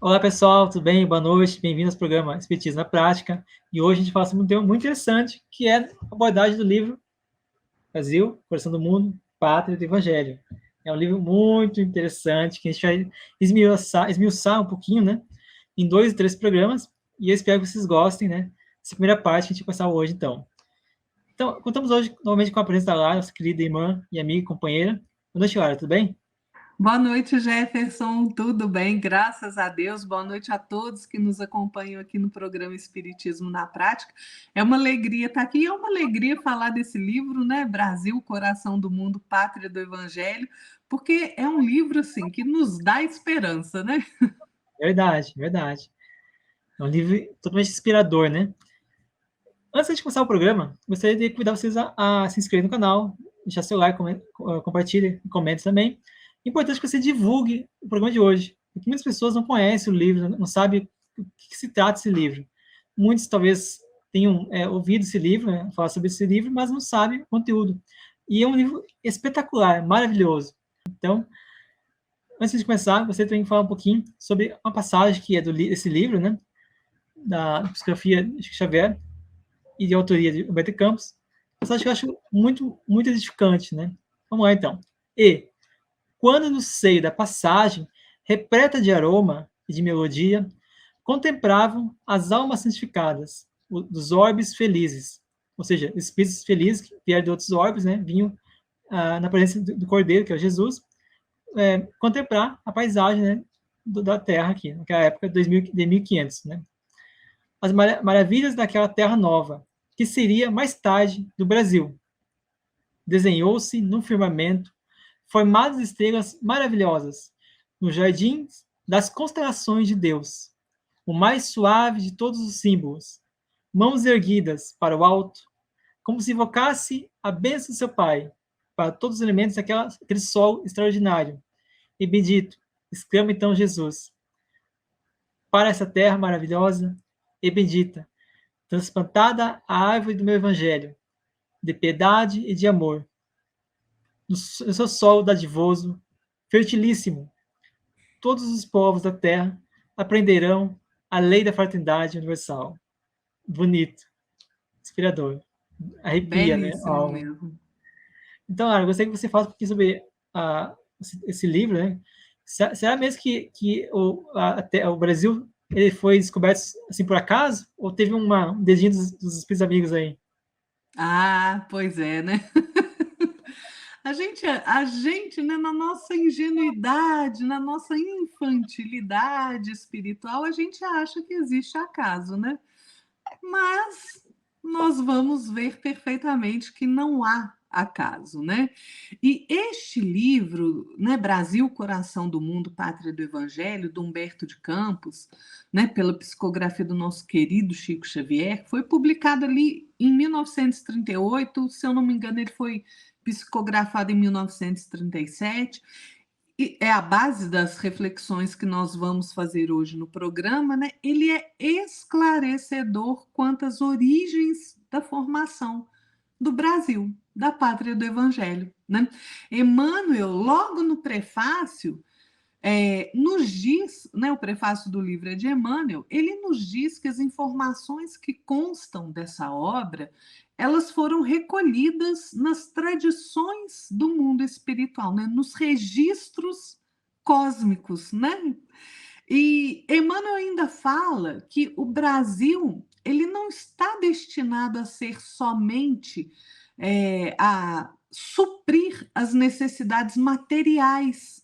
Olá pessoal, tudo bem? Boa noite, bem-vindos ao programa Espiritismo na Prática. E hoje a gente fala sobre um tema muito interessante, que é a abordagem do livro Brasil, Coração do Mundo, Pátria do Evangelho. É um livro muito interessante, que a gente vai esmiuçar um pouquinho, né? Em 2 e 3 programas, e eu espero que vocês gostem, né? Essa primeira parte que a gente vai começar hoje, então. Então, contamos hoje, novamente, com a presença da Lara, nossa querida irmã e amiga e companheira. Boa noite, Lara, tudo bem? Boa noite, Jefferson. Tudo bem? Graças a Deus. Boa noite a todos que nos acompanham aqui no programa Espiritismo na Prática. É uma alegria estar aqui, é uma alegria falar desse livro, né? Brasil, Coração do Mundo, Pátria do Evangelho, porque é um livro assim que nos dá esperança, né? Verdade, verdade. É um livro totalmente inspirador, né? Antes de começar o programa, gostaria de convidar vocês a se inscrever no canal, deixar seu like, compartilhe, comente também. É importante que você divulgue o programa de hoje, porque muitas pessoas não conhecem o livro, não sabem o que se trata esse livro. Muitos talvez tenham ouvido esse livro, né, falar sobre esse livro, mas não sabem o conteúdo. E é um livro espetacular, maravilhoso. Então, antes de começar, você tem que falar um pouquinho sobre uma passagem que é desse livro, né, da psicografia de Chico Xavier, e de autoria de Humberto Campos, passagem que eu acho muito, muito edificante, né? Vamos lá, então. E, quando no seio da passagem, repleta de aroma e de melodia, contemplavam as almas santificadas, dos orbes felizes, ou seja, espíritos felizes que vieram de outros orbes, né? Vinham na presença do Cordeiro, que é o Jesus, contemplar a paisagem, né? Da Terra aqui, naquela época de 1500, né? As maravilhas daquela terra nova, que seria mais tarde do Brasil. Desenhou-se no firmamento formadas estrelas maravilhosas, nos jardins das constelações de Deus, o mais suave de todos os símbolos, mãos erguidas para o alto, como se invocasse a bênção de seu Pai para todos os elementos daquele sol extraordinário. E bendito, exclama então Jesus, para essa terra maravilhosa e bendita, transplantada a árvore do meu evangelho, de piedade e de amor, no seu solo dadivoso, fertilíssimo, todos os povos da terra aprenderão a lei da fraternidade universal. Bonito, inspirador, arrepia, né? A Belíssimo alma. mesmo. Então, Ara, eu gostaria que você falasse um pouquinho sobre esse livro, né? Será mesmo que o Brasil ele foi descoberto assim por acaso? Ou teve um dedinho dos espíritos amigos aí? Ah, pois é, né? A gente, né, na nossa ingenuidade, na nossa infantilidade espiritual, a gente acha que existe acaso, né? Mas nós vamos ver perfeitamente que não há acaso, né? E este livro, né, Brasil, Coração do Mundo, Pátria do Evangelho, do Humberto de Campos, né, pela psicografia do nosso querido Chico Xavier, foi publicado ali em 1938, se eu não me engano, ele foi psicografado em 1937 e é a base das reflexões que nós vamos fazer hoje no programa, né? Ele é esclarecedor quanto às origens da formação do Brasil, da pátria do Evangelho, né? Emmanuel, logo no prefácio, nos diz, né, o prefácio do livro é de Emmanuel, ele nos diz que as informações que constam dessa obra, elas foram recolhidas nas tradições do mundo espiritual, né, nos registros cósmicos, né? E Emmanuel ainda fala que o Brasil ele não está destinado a ser somente a suprir as necessidades materiais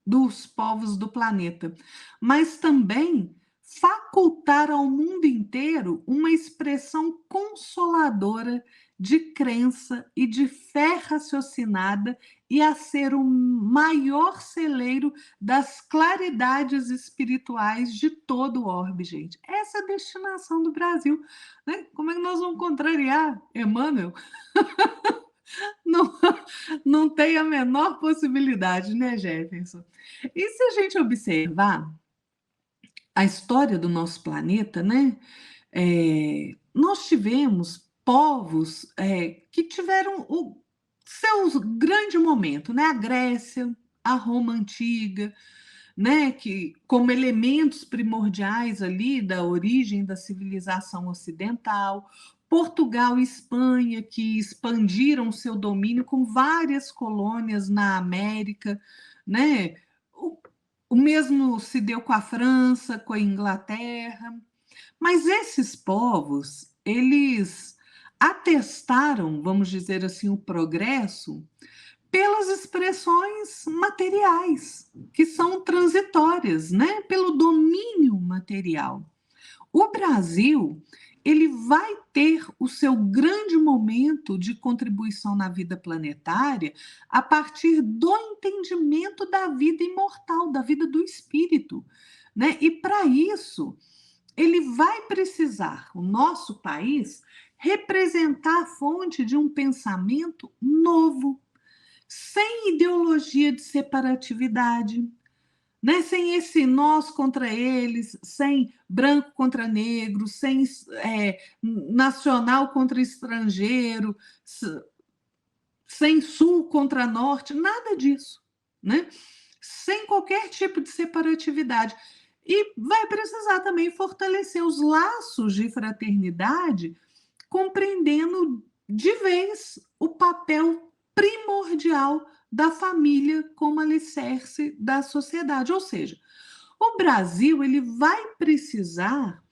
dos povos do planeta, mas também facultar ao mundo inteiro uma expressão consoladora de crença e de fé raciocinada e a ser o maior celeiro das claridades espirituais de todo o orbe, gente. Essa é a destinação do Brasil, né? Como é que nós vamos contrariar Emmanuel? Não, não tem a menor possibilidade, né, Jefferson? E se a gente observar a história do nosso planeta, né? Nós tivemos povos que tiveram o seu grande momento, né? A Grécia, a Roma antiga, né, que como elementos primordiais ali da origem da civilização ocidental. Portugal e Espanha, que expandiram seu domínio com várias colônias na América, né? O mesmo se deu com a França, com a Inglaterra. Mas esses povos, eles atestaram, vamos dizer assim, o progresso pelas expressões materiais, que são transitórias, né? Pelo domínio material. O Brasil, ele vai ter o seu grande momento de contribuição na vida planetária a partir do entendimento da vida imortal, da vida do espírito, né? E para isso, ele vai precisar, o nosso país, representar a fonte de um pensamento novo, sem ideologia de separatividade, né? Sem esse nós contra eles, sem branco contra negro, sem nacional contra estrangeiro, sem sul contra norte, nada disso, né? Sem qualquer tipo de separatividade. E vai precisar também fortalecer os laços de fraternidade, compreendendo de vez o papel primordial da família como alicerce da sociedade. Ou seja, o Brasil ele vai precisar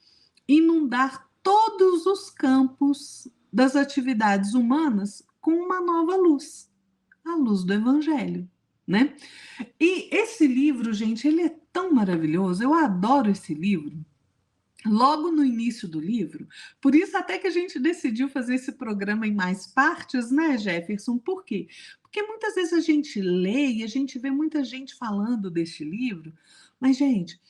inundar todos os campos das atividades humanas com uma nova luz, a luz do Evangelho, né? E esse livro, gente, ele é tão maravilhoso, eu adoro esse livro. Logo no início do livro, por isso até que a gente decidiu fazer esse programa em mais partes, né, Jefferson? Por quê? Porque muitas vezes a gente lê e a gente vê muita gente falando deste livro, mas, gente,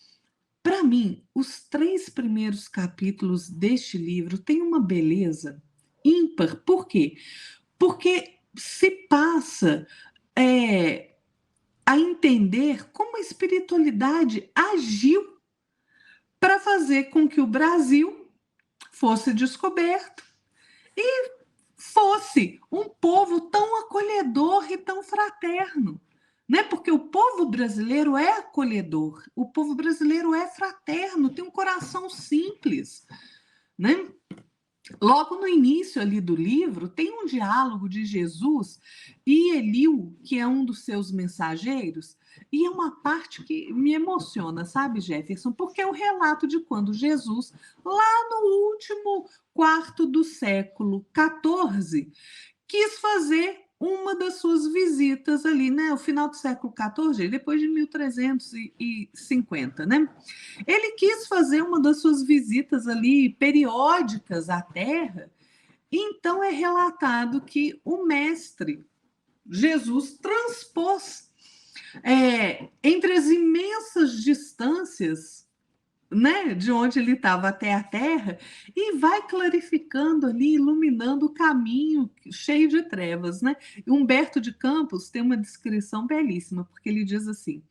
para mim, os 3 primeiros capítulos deste livro têm uma beleza ímpar. Por quê? Porque se passa a entender como a espiritualidade agiu para fazer com que o Brasil fosse descoberto e fosse um povo tão acolhedor e tão fraterno, né? Porque o povo brasileiro é acolhedor, o povo brasileiro é fraterno, tem um coração simples, né? Logo no início ali do livro, tem um diálogo de Jesus e Eliú, que é um dos seus mensageiros, e é uma parte que me emociona, sabe, Jefferson? Porque é o relato de quando Jesus, lá no último quarto do século XIV, quis fazer uma das suas visitas ali, né? O final do século XIV, depois de 1350, né? Ele quis fazer uma das suas visitas ali periódicas à Terra, então é relatado que o mestre Jesus transpôs entre as imensas distâncias, né, de onde ele estava até a Terra, e vai clarificando ali, iluminando o caminho cheio de trevas, né? Humberto de Campos tem uma descrição belíssima, porque ele diz assim: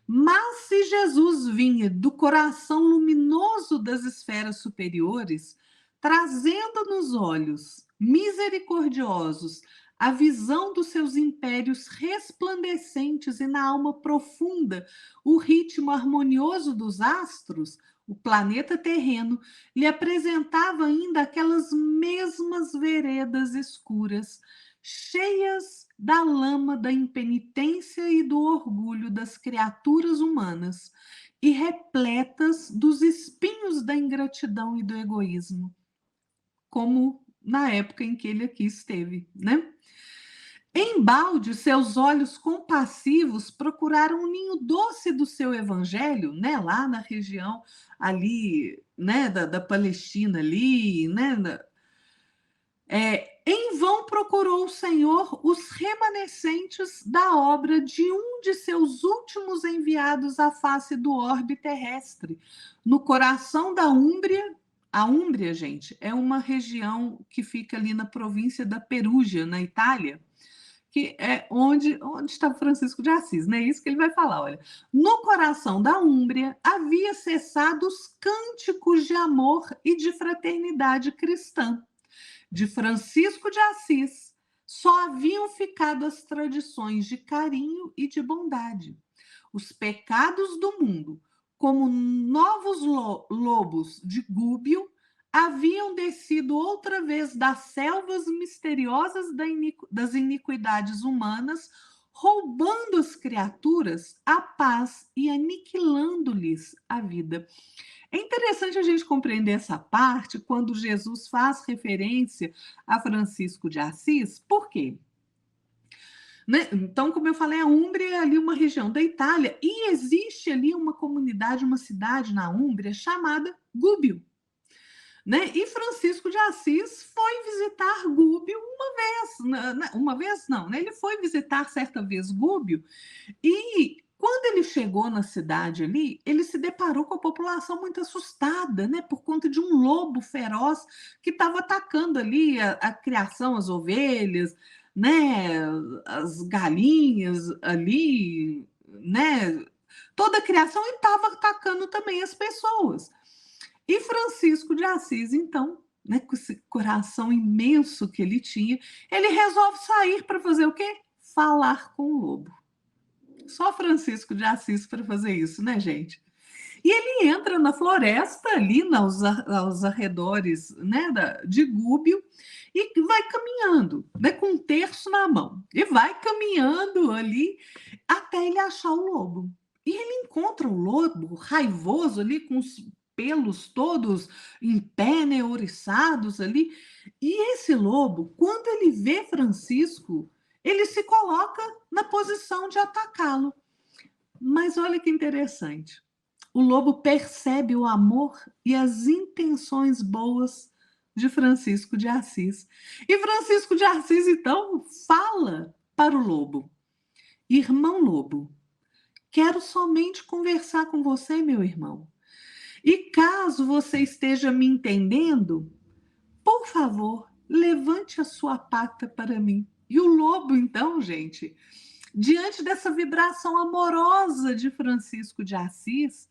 mas se Jesus vinha do coração luminoso das esferas superiores, trazendo nos olhos misericordiosos a visão dos seus impérios resplandecentes e na alma profunda o ritmo harmonioso dos astros, o planeta terreno lhe apresentava ainda aquelas mesmas veredas escuras, cheias da lama da impenitência e do orgulho das criaturas humanas e repletas dos espinhos da ingratidão e do egoísmo, como na época em que ele aqui esteve, né? Embalde, seus olhos compassivos procuraram um ninho doce do seu evangelho, né? Lá na região ali, né? Da Palestina ali, né? Em vão procurou o Senhor os remanescentes da obra de um de seus últimos enviados à face do orbe terrestre, no coração da Úmbria. A Úmbria, gente, é uma região que fica ali na província da Perúgia, na Itália, que é onde está Francisco de Assis, né? Isso que ele vai falar, olha. No coração da Úmbria havia cessado os cânticos de amor e de fraternidade cristã. De Francisco de Assis, só haviam ficado as tradições de carinho e de bondade. os pecados do mundo, como novos lobos de Gúbio, haviam descido outra vez das selvas misteriosas das iniquidades humanas, roubando as criaturas a paz e aniquilando-lhes a vida. É interessante a gente compreender essa parte quando Jesus faz referência a Francisco de Assis. Por quê? Né? Então, como eu falei, a Úmbria é ali uma região da Itália e existe ali uma comunidade, uma cidade na Úmbria chamada Gúbio. Né? E Francisco de Assis foi visitar Gúbio uma vez não, né? Ele foi visitar certa vez Gúbio e quando ele chegou na cidade ali, ele se deparou com a população muito assustada, né? Por conta de um lobo feroz que estava atacando ali a criação, as ovelhas, né? As galinhas ali, né? Toda a criação e estava atacando também as pessoas. E Francisco de Assis, então, né, com esse coração imenso que ele tinha, ele resolve sair para fazer o quê? Falar com o lobo. Só Francisco de Assis para fazer isso, né, gente? E ele entra na floresta, ali aos arredores, né, de Gúbio, e vai caminhando, né, com um terço na mão. E vai caminhando ali até ele achar o lobo. E ele encontra o lobo raivoso ali, com os pelos todos em pé, né, ouriçados ali. E esse lobo, quando ele vê Francisco, ele se coloca na posição de atacá-lo. Mas olha que interessante. O lobo percebe o amor e as intenções boas de Francisco de Assis. E Francisco de Assis, então, fala para o lobo: Irmão lobo, quero somente conversar com você, meu irmão. E caso você esteja me entendendo, por favor, levante a sua pata para mim. E o lobo, então, gente, diante dessa vibração amorosa de Francisco de Assis,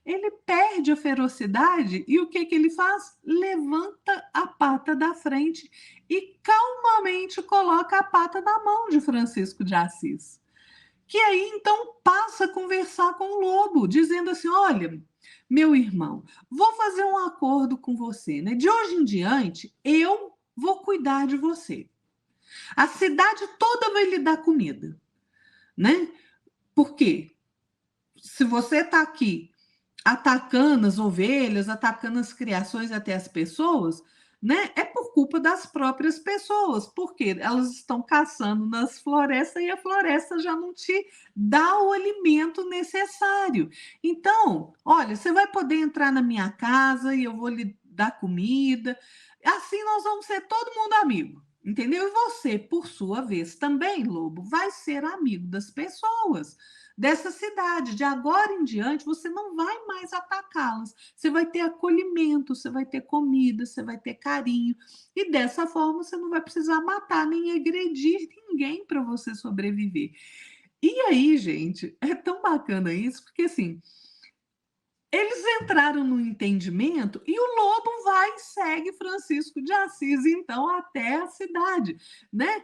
ele perde a ferocidade e o que ele faz? Levanta a pata da frente e calmamente coloca a pata na mão de Francisco de Assis. Que aí então passa a conversar com o lobo, dizendo assim: olha, meu irmão, vou fazer um acordo com você, né? De hoje em diante, eu vou cuidar de você. A cidade toda vai lhe dar comida, né? Por quê? Se você está aqui atacando as ovelhas, atacando as criações até as pessoas, né? É por culpa das próprias pessoas, porque elas estão caçando nas florestas e a floresta já não te dá o alimento necessário. Então, olha, você vai poder entrar na minha casa e eu vou lhe dar comida. Assim nós vamos ser todo mundo amigo. Entendeu? E você, por sua vez, também, lobo, vai ser amigo das pessoas dessa cidade. De agora em diante, você não vai mais atacá-las. Você vai ter acolhimento, você vai ter comida, você vai ter carinho. E dessa forma, você não vai precisar matar nem agredir ninguém para você sobreviver. E aí, gente, é tão bacana isso, porque assim, eles entraram no entendimento e o lobo vai e segue Francisco de Assis, então, até a cidade, né?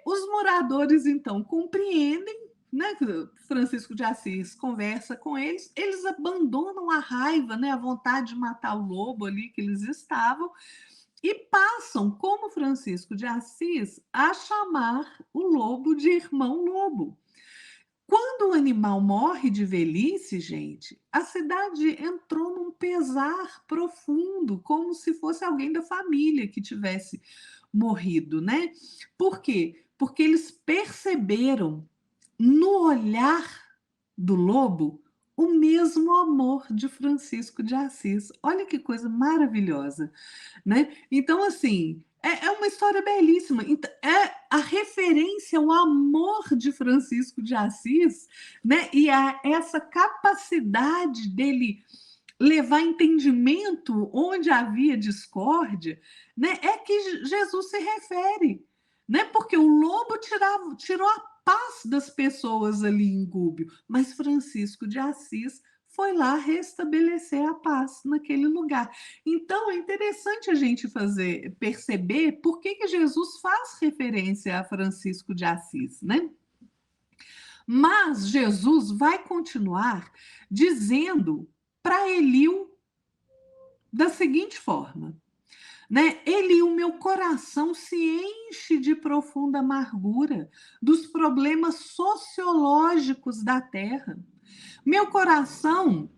Os moradores, então, compreendem, né? Francisco de Assis conversa com eles, eles abandonam a raiva, né? A vontade de matar o lobo ali que eles estavam e passam, como Francisco de Assis, a chamar o lobo de irmão lobo. Quando o animal morre de velhice, gente, a cidade entrou num pesar profundo, como se fosse alguém da família que tivesse morrido, né? Por quê? Porque eles perceberam no olhar do lobo o mesmo amor de Francisco de Assis. Olha que coisa maravilhosa, né? Então, assim, é uma história belíssima. É a referência ao amor de Francisco de Assis, né? E a essa capacidade dele levar entendimento onde havia discórdia, né? É que Jesus se refere, né? Porque o lobo tirou a paz das pessoas ali em Gúbio, mas Francisco de Assis foi lá restabelecer a paz naquele lugar. Então é interessante a gente perceber por que Jesus faz referência a Francisco de Assis, né? Mas Jesus vai continuar dizendo para Eliú da seguinte forma, né? Eliú, meu coração se enche de profunda amargura dos problemas sociológicos da terra. Meu coração,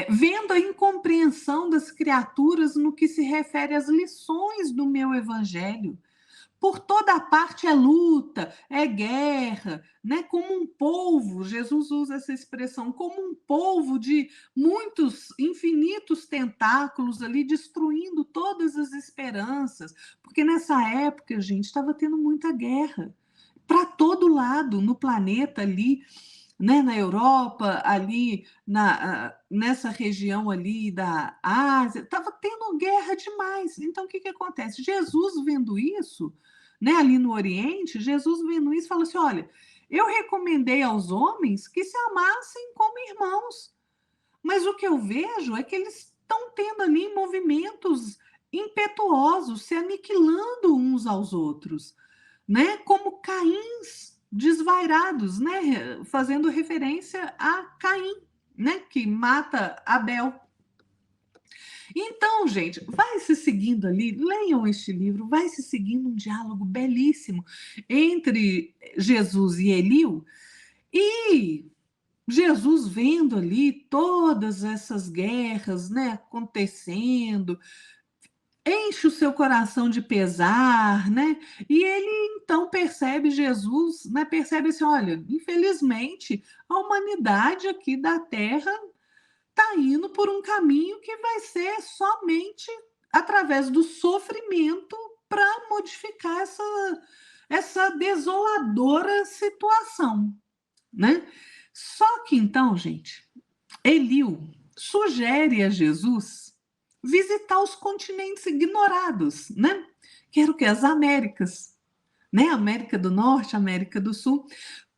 vendo a incompreensão das criaturas no que se refere às lições do meu evangelho, por toda parte é luta, é guerra, né? Como um polvo, Jesus usa essa expressão, como um polvo de muitos, infinitos tentáculos ali, destruindo todas as esperanças. Porque nessa época, gente, estava tendo muita guerra para todo lado no planeta ali, né, na Europa, ali nessa região ali da Ásia, estava tendo guerra demais. Então, o que acontece? Jesus vendo isso, né, ali no Oriente, Jesus vendo isso, fala assim: olha, eu recomendei aos homens que se amassem como irmãos, mas o que eu vejo é que eles estão tendo ali movimentos impetuosos, se aniquilando uns aos outros, né? Como Caíns desvairados, né? Fazendo referência a Caim, né? Que mata Abel. Então, gente, vai se seguindo ali, leiam este livro, vai se seguindo um diálogo belíssimo entre Jesus e Eliú, e Jesus vendo ali todas essas guerras, né, acontecendo, enche o seu coração de pesar, né? E ele então percebe Jesus, né? Percebe assim, olha, infelizmente a humanidade aqui da Terra está indo por um caminho que vai ser somente através do sofrimento para modificar essa desoladora situação, né? Só que então, gente, Eliú sugere a Jesus visitar os continentes ignorados, né? Que era o que? As Américas, né? América do Norte, América do Sul.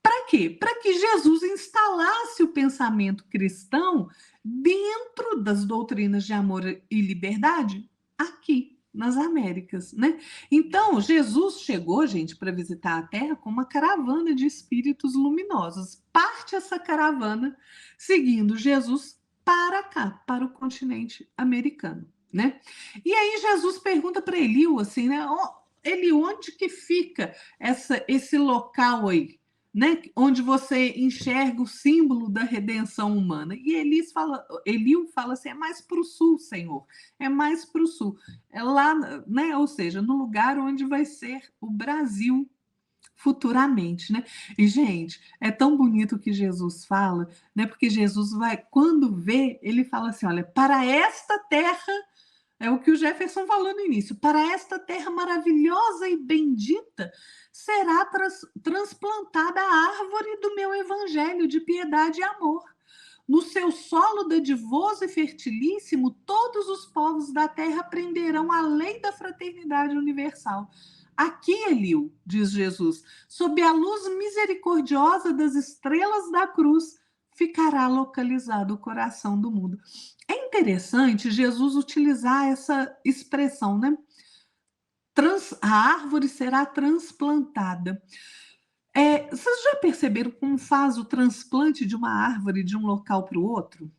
Para quê? Para que Jesus instalasse o pensamento cristão dentro das doutrinas de amor e liberdade aqui nas Américas, né? Então, Jesus chegou, gente, para visitar a Terra com uma caravana de espíritos luminosos. Parte essa caravana seguindo Jesus para cá, para o continente americano, né? E aí Jesus pergunta para Eliú assim, né? Ele, onde que fica esse local aí, né? Onde você enxerga o símbolo da redenção humana? E Eliú fala assim, é mais para o sul, Senhor, é mais para o sul, é lá, né? Ou seja, no lugar onde vai ser o Brasil futuramente, né? E, gente, é tão bonito o que Jesus fala, né? Porque Jesus vai, quando vê, ele fala assim: olha, para esta terra, é o que o Jefferson falou no início, para esta terra maravilhosa e bendita será transplantada a árvore do meu evangelho de piedade e amor. No seu solo dadivoso e fertilíssimo, todos os povos da terra aprenderão a lei da fraternidade universal. Aqui, Eliú, diz Jesus, sob a luz misericordiosa das estrelas da cruz, ficará localizado o coração do mundo. É interessante Jesus utilizar essa expressão, né? A árvore será transplantada. Vocês já perceberam como faz o transplante de uma árvore de um local para o outro?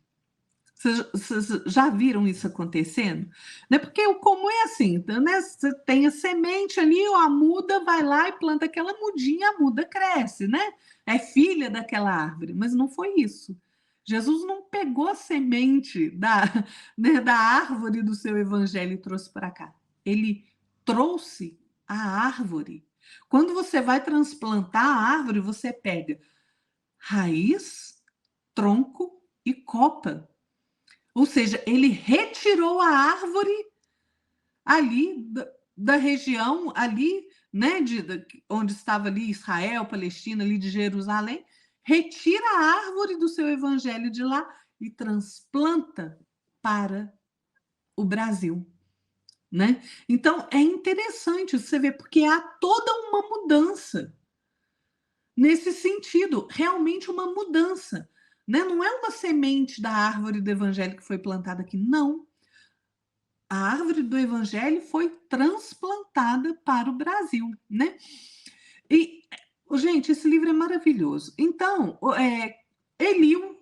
Vocês já viram isso acontecendo? Né? Porque o comum é assim, né? Você tem a semente ali, a muda vai lá e planta aquela mudinha, a muda cresce, né? É filha daquela árvore, mas não foi isso. Jesus não pegou a semente né, da árvore do seu evangelho e trouxe para cá. Ele trouxe a árvore. Quando você vai transplantar a árvore, você pega raiz, tronco e copa. Ou seja, ele retirou a árvore ali da região, ali, né, onde estava ali Israel, Palestina, ali de Jerusalém, retira a árvore do seu evangelho de lá e transplanta para o Brasil, né? Então, é interessante você ver, porque há toda uma mudança nesse sentido, realmente uma mudança, né? Não é uma semente da árvore do evangelho que foi plantada aqui, não. A árvore do evangelho foi transplantada para o Brasil, né? E Gente, esse livro é maravilhoso. Então, Eliu,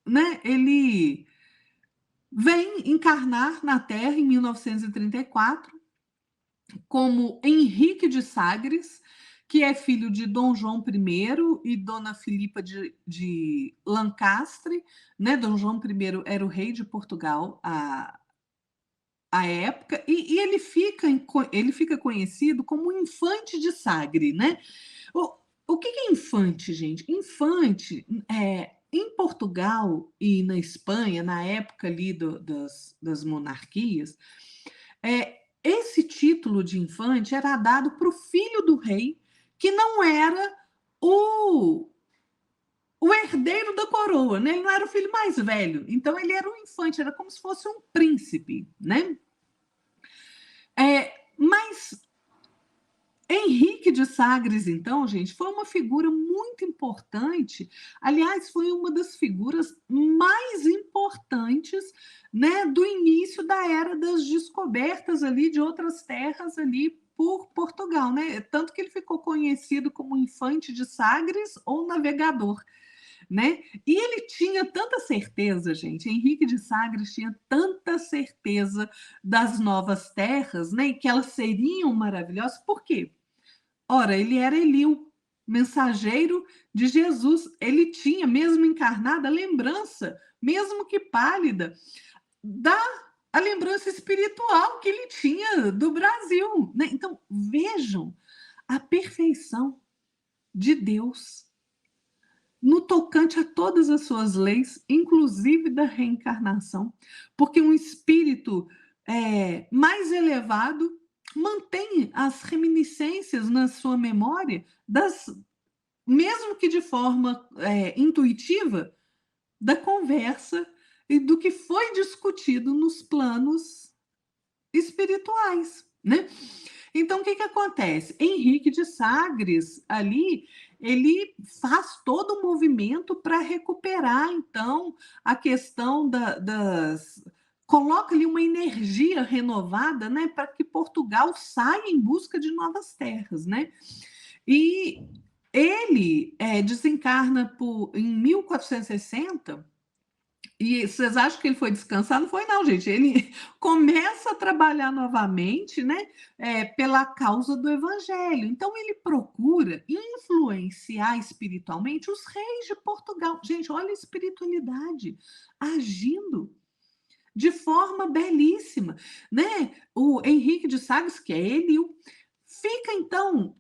né, ele vem encarnar na Terra em 1934 como Henrique de Sagres, que é filho de Dom João I e Dona Filipa de Lancastre, né? Dom João I era o rei de Portugal à época, e ele fica conhecido como Infante de Sagre, né? O, o que é infante, gente? Infante em Portugal e na Espanha, na época ali das monarquias, esse título de infante era dado para o filho do rei, que não era o, o herdeiro da coroa, né? Ele não era o filho mais velho. Então, ele era um infante, era como se fosse um príncipe, né? Mas Henrique de Sagres, então, gente, foi uma figura muito importante. Aliás, foi uma das figuras mais importantes, né, do início da era das descobertas ali de outras terras ali por Portugal, né? Tanto que ele ficou conhecido como Infante de Sagres ou navegador, né? E ele tinha tanta certeza, gente, Henrique de Sagres tinha tanta certeza das novas terras, né, e que elas seriam maravilhosas. Por quê? Ora, ele era Eliu, mensageiro de Jesus. Ele tinha, mesmo encarnada, a lembrança, mesmo que pálida, da a lembrança espiritual que ele tinha do Brasil, né? Então, vejam a perfeição de Deus no tocante a todas as suas leis, inclusive da reencarnação, porque um espírito mais elevado mantém as reminiscências na sua memória, mesmo que de forma intuitiva, da conversa e do que foi discutido nos planos espirituais, né? Então, o que acontece? Henrique de Sagres, ali, ele faz todo o movimento para recuperar, então, a questão das. Coloca ali uma energia renovada, né, para que Portugal saia em busca de novas terras, né? E ele desencarna em 1460. E vocês acham que ele foi descansar? Não foi, não, gente. Ele começa a trabalhar novamente, né, pela causa do evangelho. Então, ele procura influenciar espiritualmente os reis de Portugal. Gente, olha a espiritualidade agindo de forma belíssima, né? O Henrique de Sagres, que é ele, fica então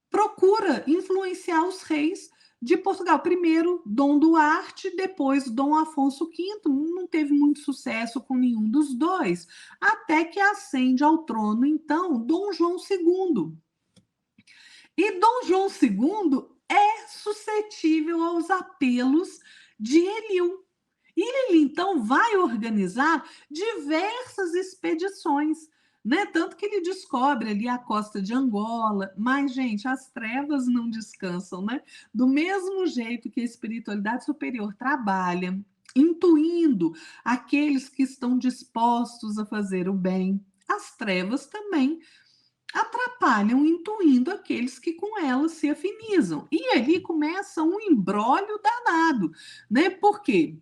procura influenciar os reis de Portugal. Primeiro Dom Duarte, depois Dom Afonso V. Não teve muito sucesso com nenhum dos dois, até que ascende ao trono, então, Dom João II. E Dom João II é suscetível aos apelos de Eliu. E ele, então, vai organizar diversas expedições, né? Tanto que ele descobre ali a costa de Angola. Mas, gente, as trevas não descansam, né? Do mesmo jeito que a espiritualidade superior trabalha, intuindo aqueles que estão dispostos a fazer o bem, as trevas também atrapalham, intuindo aqueles que com elas se afinizam. E ali começa um imbróglio danado, né? Por quê?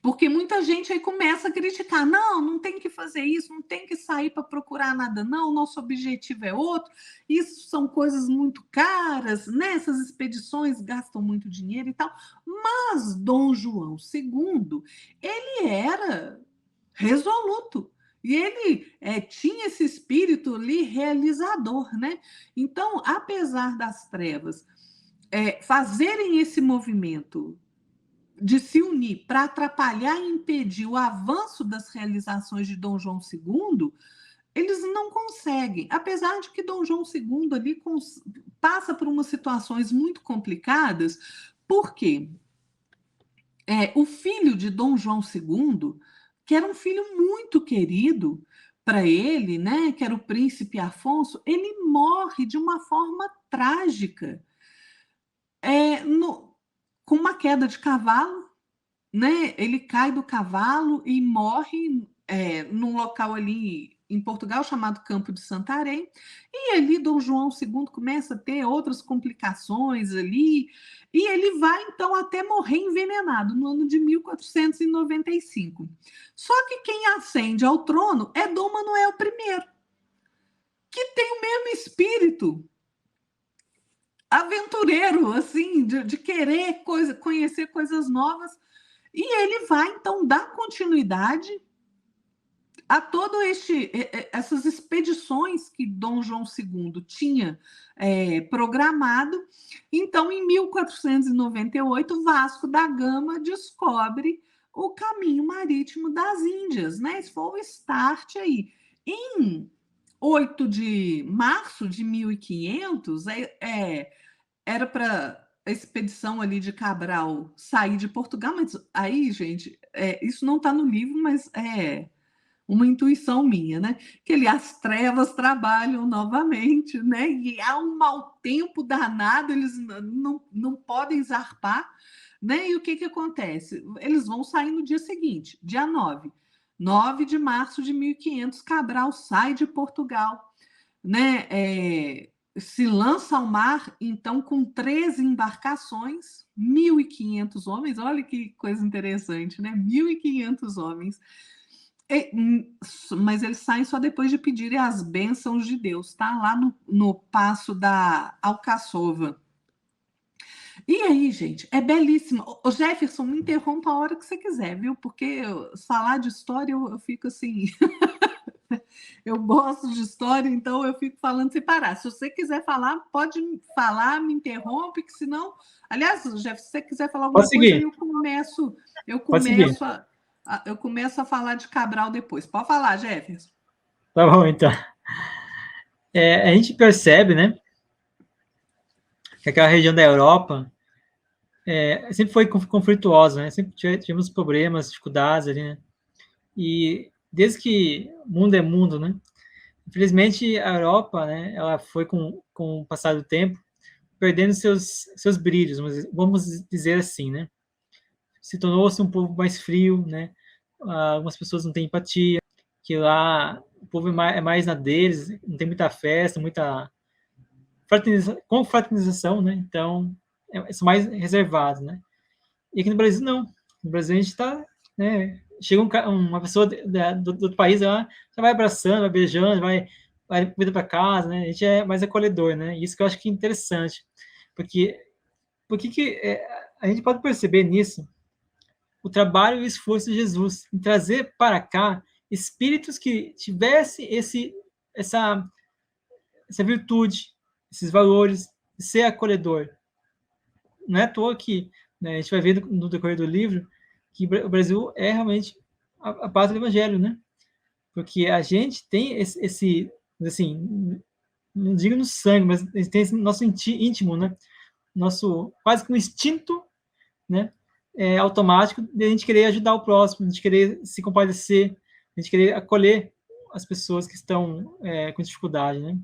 Porque muita gente aí começa a criticar. Não, não tem que fazer isso, não tem que sair para procurar nada, não. Nosso objetivo é outro. Isso são coisas muito caras, né? Essas expedições gastam muito dinheiro e tal. Mas Dom João II, ele era resoluto. E ele tinha esse espírito ali realizador, né? Então, apesar das trevas fazerem esse movimento de se unir para atrapalhar e impedir o avanço das realizações de Dom João II, eles não conseguem, apesar de que Dom João II ali passa por umas situações muito complicadas, porque o filho de Dom João II, que era um filho muito querido para ele, né, que era o príncipe Afonso, ele morre de uma forma trágica, com uma queda de cavalo, né? Ele cai do cavalo e morre num local ali em Portugal, chamado Campo de Santarém, e ali Dom João II começa a ter outras complicações ali, e ele vai, então, até morrer envenenado no ano de 1495. Só que quem ascende ao trono é Dom Manuel I, que tem o mesmo espírito aventureiro, assim, de querer conhecer coisas novas, e ele vai, então, dar continuidade a todo essas expedições que Dom João II tinha programado. Então, em 1498, Vasco da Gama descobre o caminho marítimo das Índias, né? Esse foi o start aí. Em 8 de março de 1500, era para a expedição ali de Cabral sair de Portugal, mas aí, gente, isso não está no livro, mas uma intuição minha, né? Que as trevas trabalham novamente, né? E há um mau tempo danado, eles não podem zarpar, né? E o que acontece? Eles vão sair no dia seguinte, dia 9 de março de 1500, Cabral sai de Portugal, né? Se lança ao mar, então, com 13 embarcações, 1.500 homens, olha que coisa interessante, né? 1.500 homens. Mas eles saem só depois de pedirem as bênçãos de Deus, tá? Lá no passo da Alcaçova. E aí, gente, é belíssimo. O Jefferson, me interrompa a hora que você quiser, viu? Porque falar de história eu fico assim. Eu gosto de história, então eu fico falando sem parar. Se você quiser falar, pode falar, me interrompe, que senão. Aliás, Jefferson, se você quiser falar alguma Pode coisa, seguir. Pode seguir. eu começo a falar de Cabral depois. Pode falar, Jefferson. Tá bom, então. A gente percebe, né, que aquela região da Europa sempre foi conflituosa, né? Sempre tivemos problemas, dificuldades ali, né? E desde que mundo é mundo, né? Infelizmente, a Europa, né, ela foi, com o passar do tempo, perdendo seus brilhos, vamos dizer assim, né? Se tornou-se um povo mais frio, né? Algumas pessoas não têm empatia, que lá o povo é mais na deles, não tem muita festa, muita confraternização, né? Então, são mais reservados, né? E aqui no Brasil, não. No Brasil, a gente está, né? Chega uma pessoa do outro país lá, já vai abraçando, vai beijando, vai comida para casa, né? A gente é mais acolhedor, né? Isso que eu acho que é interessante, porque a gente pode perceber nisso o trabalho e o esforço de Jesus em trazer para cá espíritos que tivessem essa virtude, esses valores, de ser acolhedor. Não é à toa que, né, a gente vai ver no decorrer do livro que o Brasil é realmente a pátria do evangelho, né? Porque a gente tem esse assim, não digo no sangue, mas tem esse nosso íntimo, né? Nosso quase que um instinto, né? Automático de a gente querer ajudar o próximo, de a gente querer se compadecer, a gente querer acolher as pessoas que estão com dificuldade, né?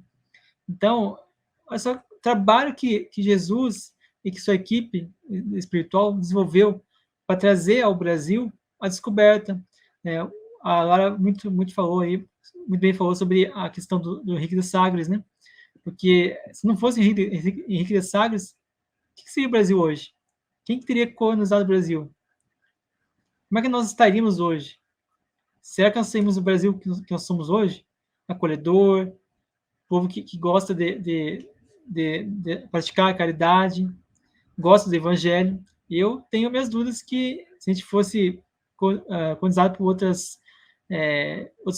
Então, olha só o trabalho que Jesus e que sua equipe espiritual desenvolveu para trazer ao Brasil a descoberta. A Lara muito falou aí, muito bem falou sobre a questão do Henrique de Sagres, né? Porque se não fosse Henrique de Sagres, o que seria o Brasil hoje? Quem que teria colonizado o Brasil? Como é que nós estaríamos hoje? Será que nós seríamos o Brasil que nós somos hoje? Acolhedor, povo que gosta de praticar a caridade, gosta do evangelho. E eu tenho minhas dúvidas que se a gente fosse colonizado por outros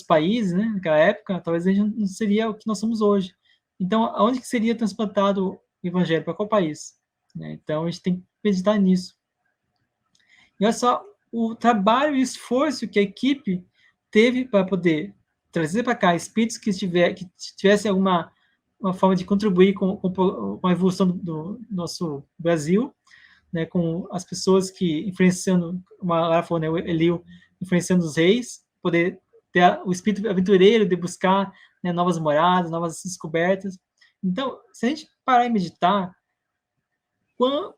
países, né, naquela época, talvez a gente não seria o que nós somos hoje. Então, aonde que seria transplantado o evangelho? Para qual país? Então, a gente tem que meditar nisso. E olha só o trabalho e esforço que a equipe teve para poder trazer para cá espíritos que tivessem alguma uma forma de contribuir com a evolução do nosso Brasil, né, com as pessoas que influenciando, como a Lara falou, né, o Elio, influenciando os reis, poder ter o espírito aventureiro de buscar, né, novas moradas, novas descobertas. Então, se a gente parar e meditar,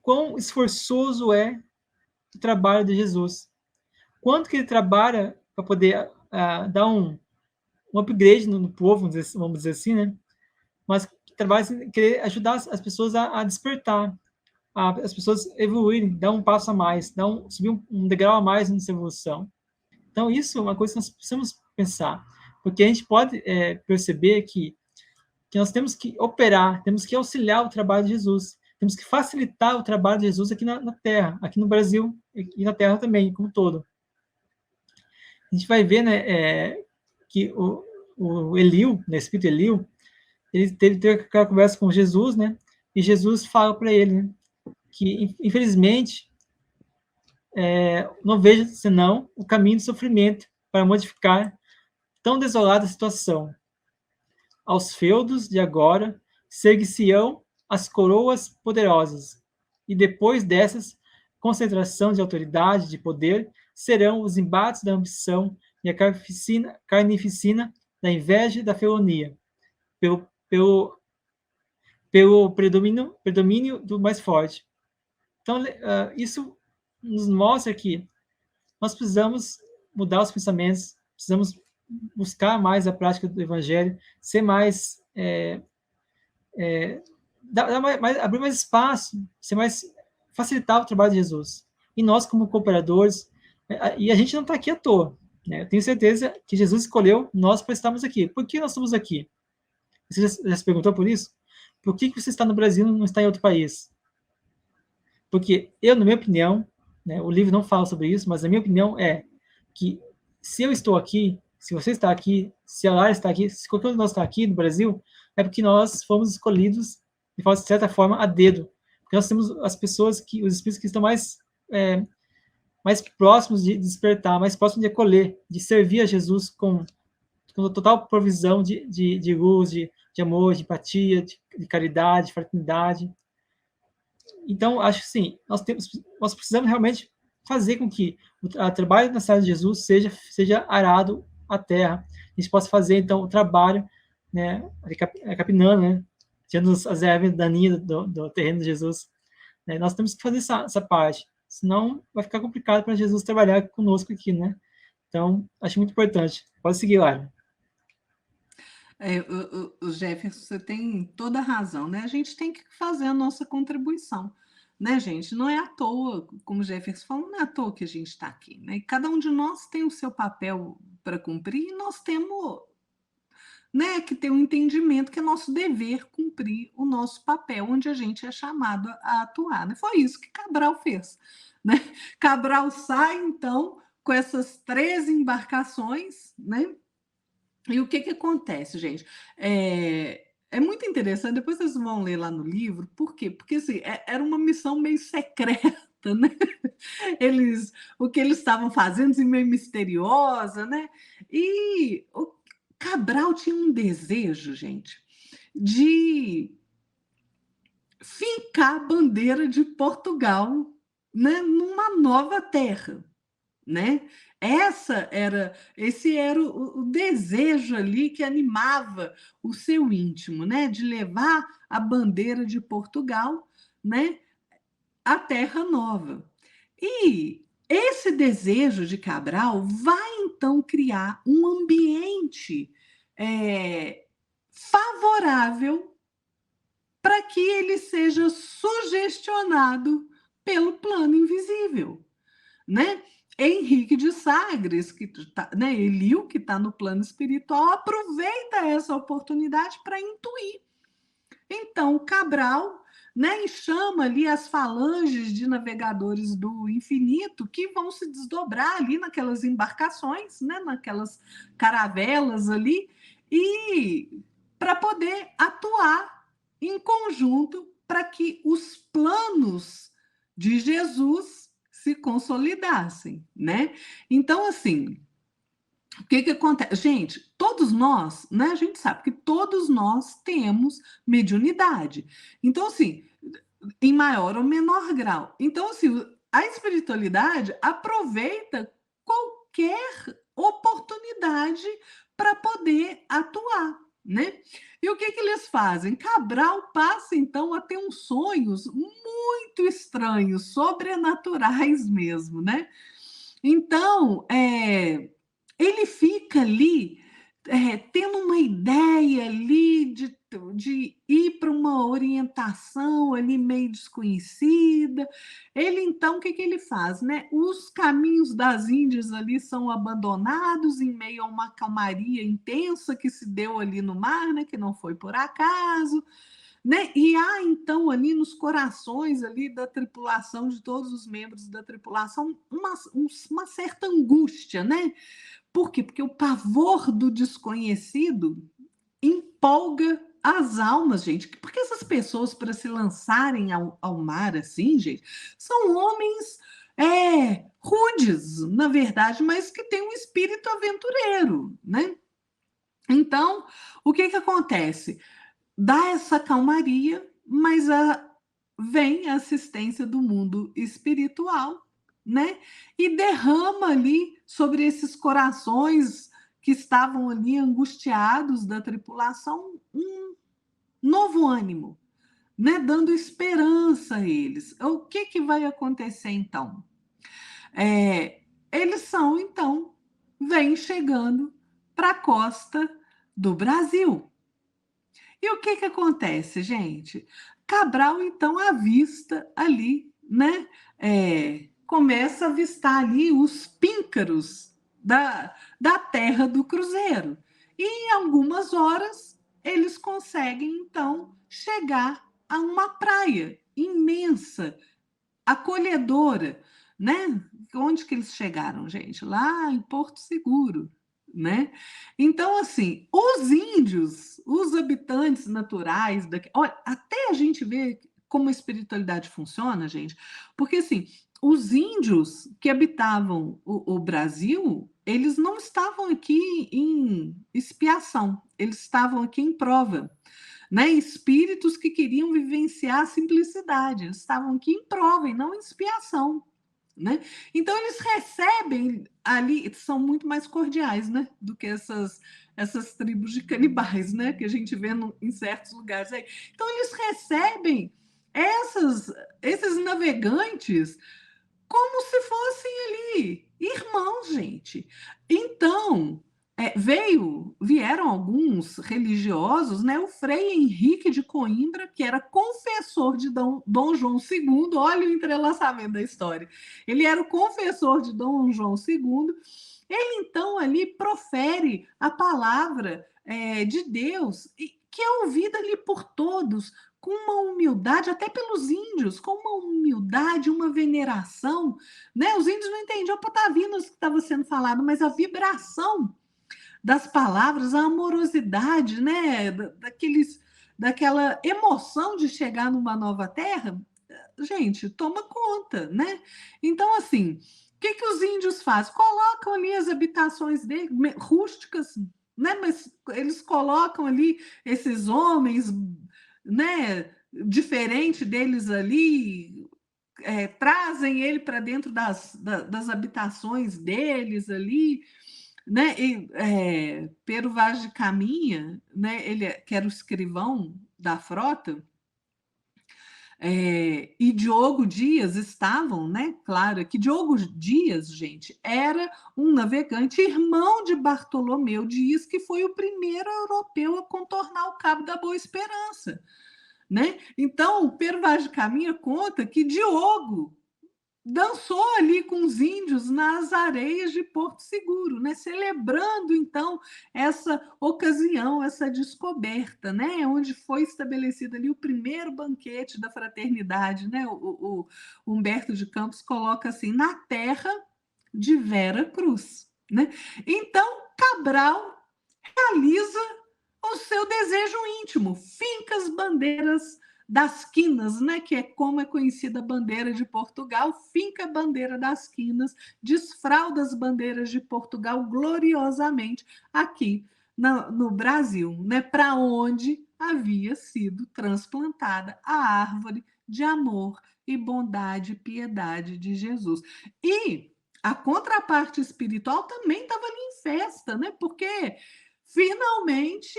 quão esforçoso é o trabalho de Jesus. Quanto que ele trabalha para poder dar um upgrade no povo, vamos dizer assim, né? Mas que trabalha em querer ajudar as pessoas a despertar, as pessoas evoluírem, dar um passo a mais, subir um degrau a mais nessa evolução. Então, isso é uma coisa que nós precisamos pensar, porque a gente pode perceber que nós temos que operar, temos que auxiliar o trabalho de Jesus, temos que facilitar o trabalho de Jesus aqui na Terra, aqui no Brasil e na Terra também, como um todo. A gente vai ver, né, que o Eliu, né, Espírito Eliu, ele teve aquela conversa com Jesus, né, e Jesus fala para ele, né, que, infelizmente, não vejo senão o caminho do sofrimento para modificar tão desolada situação. Aos feudos de agora seguir-se-ão as coroas poderosas, e depois dessas, concentração de autoridade, de poder, serão os embates da ambição e a carnificina da inveja e da felonia, pelo, pelo, pelo predomínio do mais forte. Então, isso nos mostra que nós precisamos mudar os pensamentos, precisamos buscar mais a prática do Evangelho, ser mais, abrir mais espaço, facilitar o trabalho de Jesus. E nós, como cooperadores, e a gente não está aqui à toa, né? Eu tenho certeza que Jesus escolheu nós para estarmos aqui. Por que nós estamos aqui? Você já se perguntou por isso? Por que você está no Brasil e não está em outro país? Porque eu, na minha opinião, né, o livro não fala sobre isso, mas a minha opinião é que se eu estou aqui, se você está aqui, se a Lara está aqui, se qualquer um de nós está aqui no Brasil, é porque nós fomos escolhidos, de certa forma, a dedo. Porque nós temos as pessoas, os espíritos que estão mais próximos de despertar, mais próximos de acolher, de servir a Jesus com total provisão de luz, de amor, de empatia, de caridade, de fraternidade. Então, acho que sim, nós precisamos realmente fazer com que o trabalho na Cidade de Jesus seja arado a terra. A gente possa fazer, então, o trabalho, né, capinando, né, tirando as ervas daninhas do terreno de Jesus. Né, nós temos que fazer essa parte, senão vai ficar complicado para Jesus trabalhar conosco aqui, né? Então, acho muito importante. Pode seguir, Lara. O Jefferson, você tem toda a razão, né? A gente tem que fazer a nossa contribuição, né, gente? Não é à toa, como o Jefferson falou, não é à toa que a gente está aqui, né? Cada um de nós tem o seu papel para cumprir e nós temos, né, que ter um entendimento que é nosso dever cumprir o nosso papel, onde a gente é chamado a atuar, né? Foi isso que Cabral fez, né? Cabral sai, então, com essas 13 embarcações, né? E o que acontece, gente? É muito interessante, depois vocês vão ler lá no livro, por quê? Porque assim, era uma missão meio secreta, né? O que eles estavam fazendo, assim, meio misteriosa, né? E o Cabral tinha um desejo, gente, de fincar a bandeira de Portugal, né, numa nova terra, né? Esse era o desejo ali que animava o seu íntimo, né? De levar a bandeira de Portugal, né, à Terra Nova. E esse desejo de Cabral vai então criar um ambiente favorável para que ele seja sugestionado pelo plano invisível, né? Henrique de Sagres, né, Eliu, que está no plano espiritual, aproveita essa oportunidade para intuir. Então, Cabral, né, chama ali as falanges de navegadores do infinito que vão se desdobrar ali naquelas embarcações, né, naquelas caravelas ali, e para poder atuar em conjunto para que os planos de Jesus se consolidassem, né? Então, assim, o que acontece? Gente, todos nós, né? A gente sabe que todos nós temos mediunidade. Então, assim, em maior ou menor grau. Então, assim, a espiritualidade aproveita qualquer oportunidade para poder atuar, né? E o que eles fazem? Cabral passa, então, a ter uns sonhos muito estranhos, sobrenaturais mesmo, né? Então, ele fica ali tendo uma ideia ali de ir para uma orientação ali meio desconhecida. Ele então, o que ele faz, né? Os caminhos das Índias ali são abandonados em meio a uma calmaria intensa que se deu ali no mar, né? Que não foi por acaso, né? E há então ali nos corações ali da tripulação, de todos os membros da tripulação, uma certa angústia, né? Por quê? Porque o pavor do desconhecido empolga as almas, gente. Porque essas pessoas, para se lançarem ao mar assim, gente, são homens rudes, na verdade, mas que têm um espírito aventureiro, né? Então, o que acontece? Dá essa calmaria, mas vem a assistência do mundo espiritual, né? E derrama ali sobre esses corações que estavam ali angustiados da tripulação um novo ânimo, né? Dando esperança a eles. O que vai acontecer então? Eles são então vêm chegando para a costa do Brasil. E o que acontece, gente? Cabral, então, avista ali, né? Começa a avistar ali os píncaros da terra do cruzeiro. E em algumas horas eles conseguem, então, chegar a uma praia imensa, acolhedora, né? Onde que eles chegaram, gente? Lá em Porto Seguro, né? Então, assim, os índios, os habitantes naturais daqui, olha, até a gente vê como a espiritualidade funciona, gente, porque assim, os índios que habitavam o Brasil, eles não estavam aqui em expiação, eles estavam aqui em prova, né? Espíritos que queriam vivenciar a simplicidade, eles estavam aqui em prova e não em expiação, né? Então eles recebem ali, são muito mais cordiais, né, do que essas tribos de canibais, né, que a gente vê em certos lugares aí. Então eles recebem esses navegantes como se fossem ali irmãos, gente. Então, vieram alguns religiosos, né? O Frei Henrique de Coimbra, que era confessor de Dom João II, olha o entrelaçamento da história. Ele era o confessor de Dom João II. Ele, então, ali profere a palavra de Deus, que é ouvida ali por todos, com uma humildade, até pelos índios, com uma humildade, uma veneração, né? Os índios não entendiam patavinas que estava sendo falado, mas a vibração das palavras, a amorosidade, né? Daquela emoção de chegar numa nova terra, gente, toma conta, né? Então, assim, o que os índios fazem? Colocam ali as habitações deles, rústicas, né? Mas eles colocam ali esses homens, né? Diferente deles ali, trazem ele para dentro das habitações deles ali, né? E Pero Vaz de Caminha, né? Ele que era o escrivão da frota, e Diogo Dias estavam, né? Claro que Diogo Dias, gente, era um navegante irmão de Bartolomeu Dias, que foi o primeiro europeu a contornar o Cabo da Boa Esperança, né? Então, o Pero Vaz de Caminha conta que Diogo dançou ali com os índios nas areias de Porto Seguro, né? Celebrando então essa ocasião, essa descoberta, né? Onde foi estabelecido ali o primeiro banquete da fraternidade, né? O Humberto de Campos coloca assim: na terra de Vera Cruz, né? Então Cabral realiza o seu desejo íntimo, finca as bandeiras das quinas, né, que é como é conhecida a bandeira de Portugal, finca a bandeira das quinas, desfralda as bandeiras de Portugal gloriosamente aqui no Brasil, né, para onde havia sido transplantada a árvore de amor e bondade e piedade de Jesus. E a contraparte espiritual também estava ali em festa, né, porque finalmente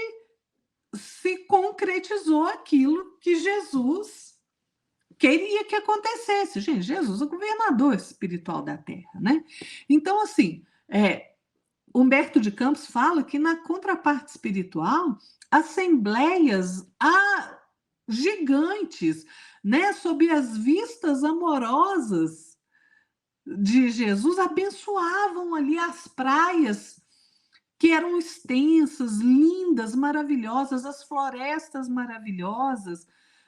se concretizou aquilo que Jesus queria que acontecesse. Gente, Jesus é o governador espiritual da Terra, né? Então, assim, Humberto de Campos fala que na contraparte espiritual, assembleias gigantes, né, sob as vistas amorosas de Jesus, abençoavam ali as praias que eram extensas, lindas, maravilhosas, as florestas maravilhosas,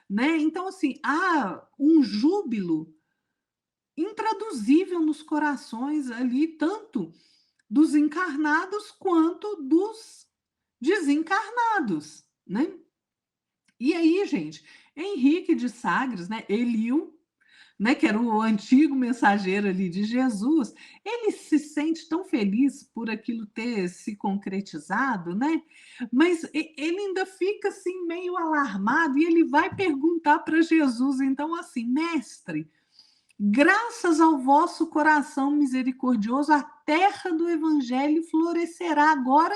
né? Então, assim, há um júbilo intraduzível nos corações ali, tanto dos encarnados quanto dos desencarnados, né? E aí, gente, Henrique de Sagres, né, Eliu, né, que era o antigo mensageiro ali de Jesus, ele se sente tão feliz por aquilo ter se concretizado, né? Mas ele ainda fica assim meio alarmado e ele vai perguntar para Jesus, então assim, mestre, graças ao vosso coração misericordioso, a terra do evangelho florescerá agora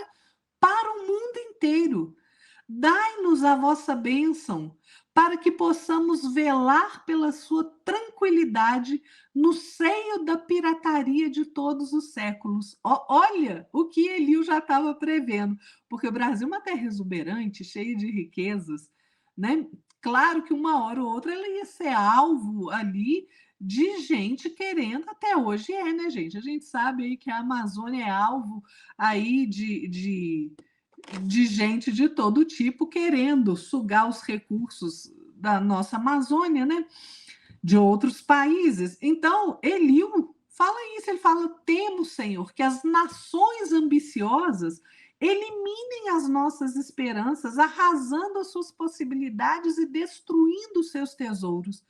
para o mundo inteiro. Dai-nos a vossa bênção, para que possamos velar pela sua tranquilidade no seio da pirataria de todos os séculos. Olha o que Eliu já estava prevendo, porque o Brasil é uma terra exuberante, cheia de riquezas, né? Claro que uma hora ou outra ela ia ser alvo ali de gente querendo, até hoje é, né, gente? A gente sabe aí que a Amazônia é alvo aí de gente de todo tipo querendo sugar os recursos da nossa Amazônia, né? De outros países. Então, Eliu fala isso, ele fala: temos, Senhor, que as nações ambiciosas eliminem as nossas esperanças, arrasando as suas possibilidades e destruindo os seus tesouros.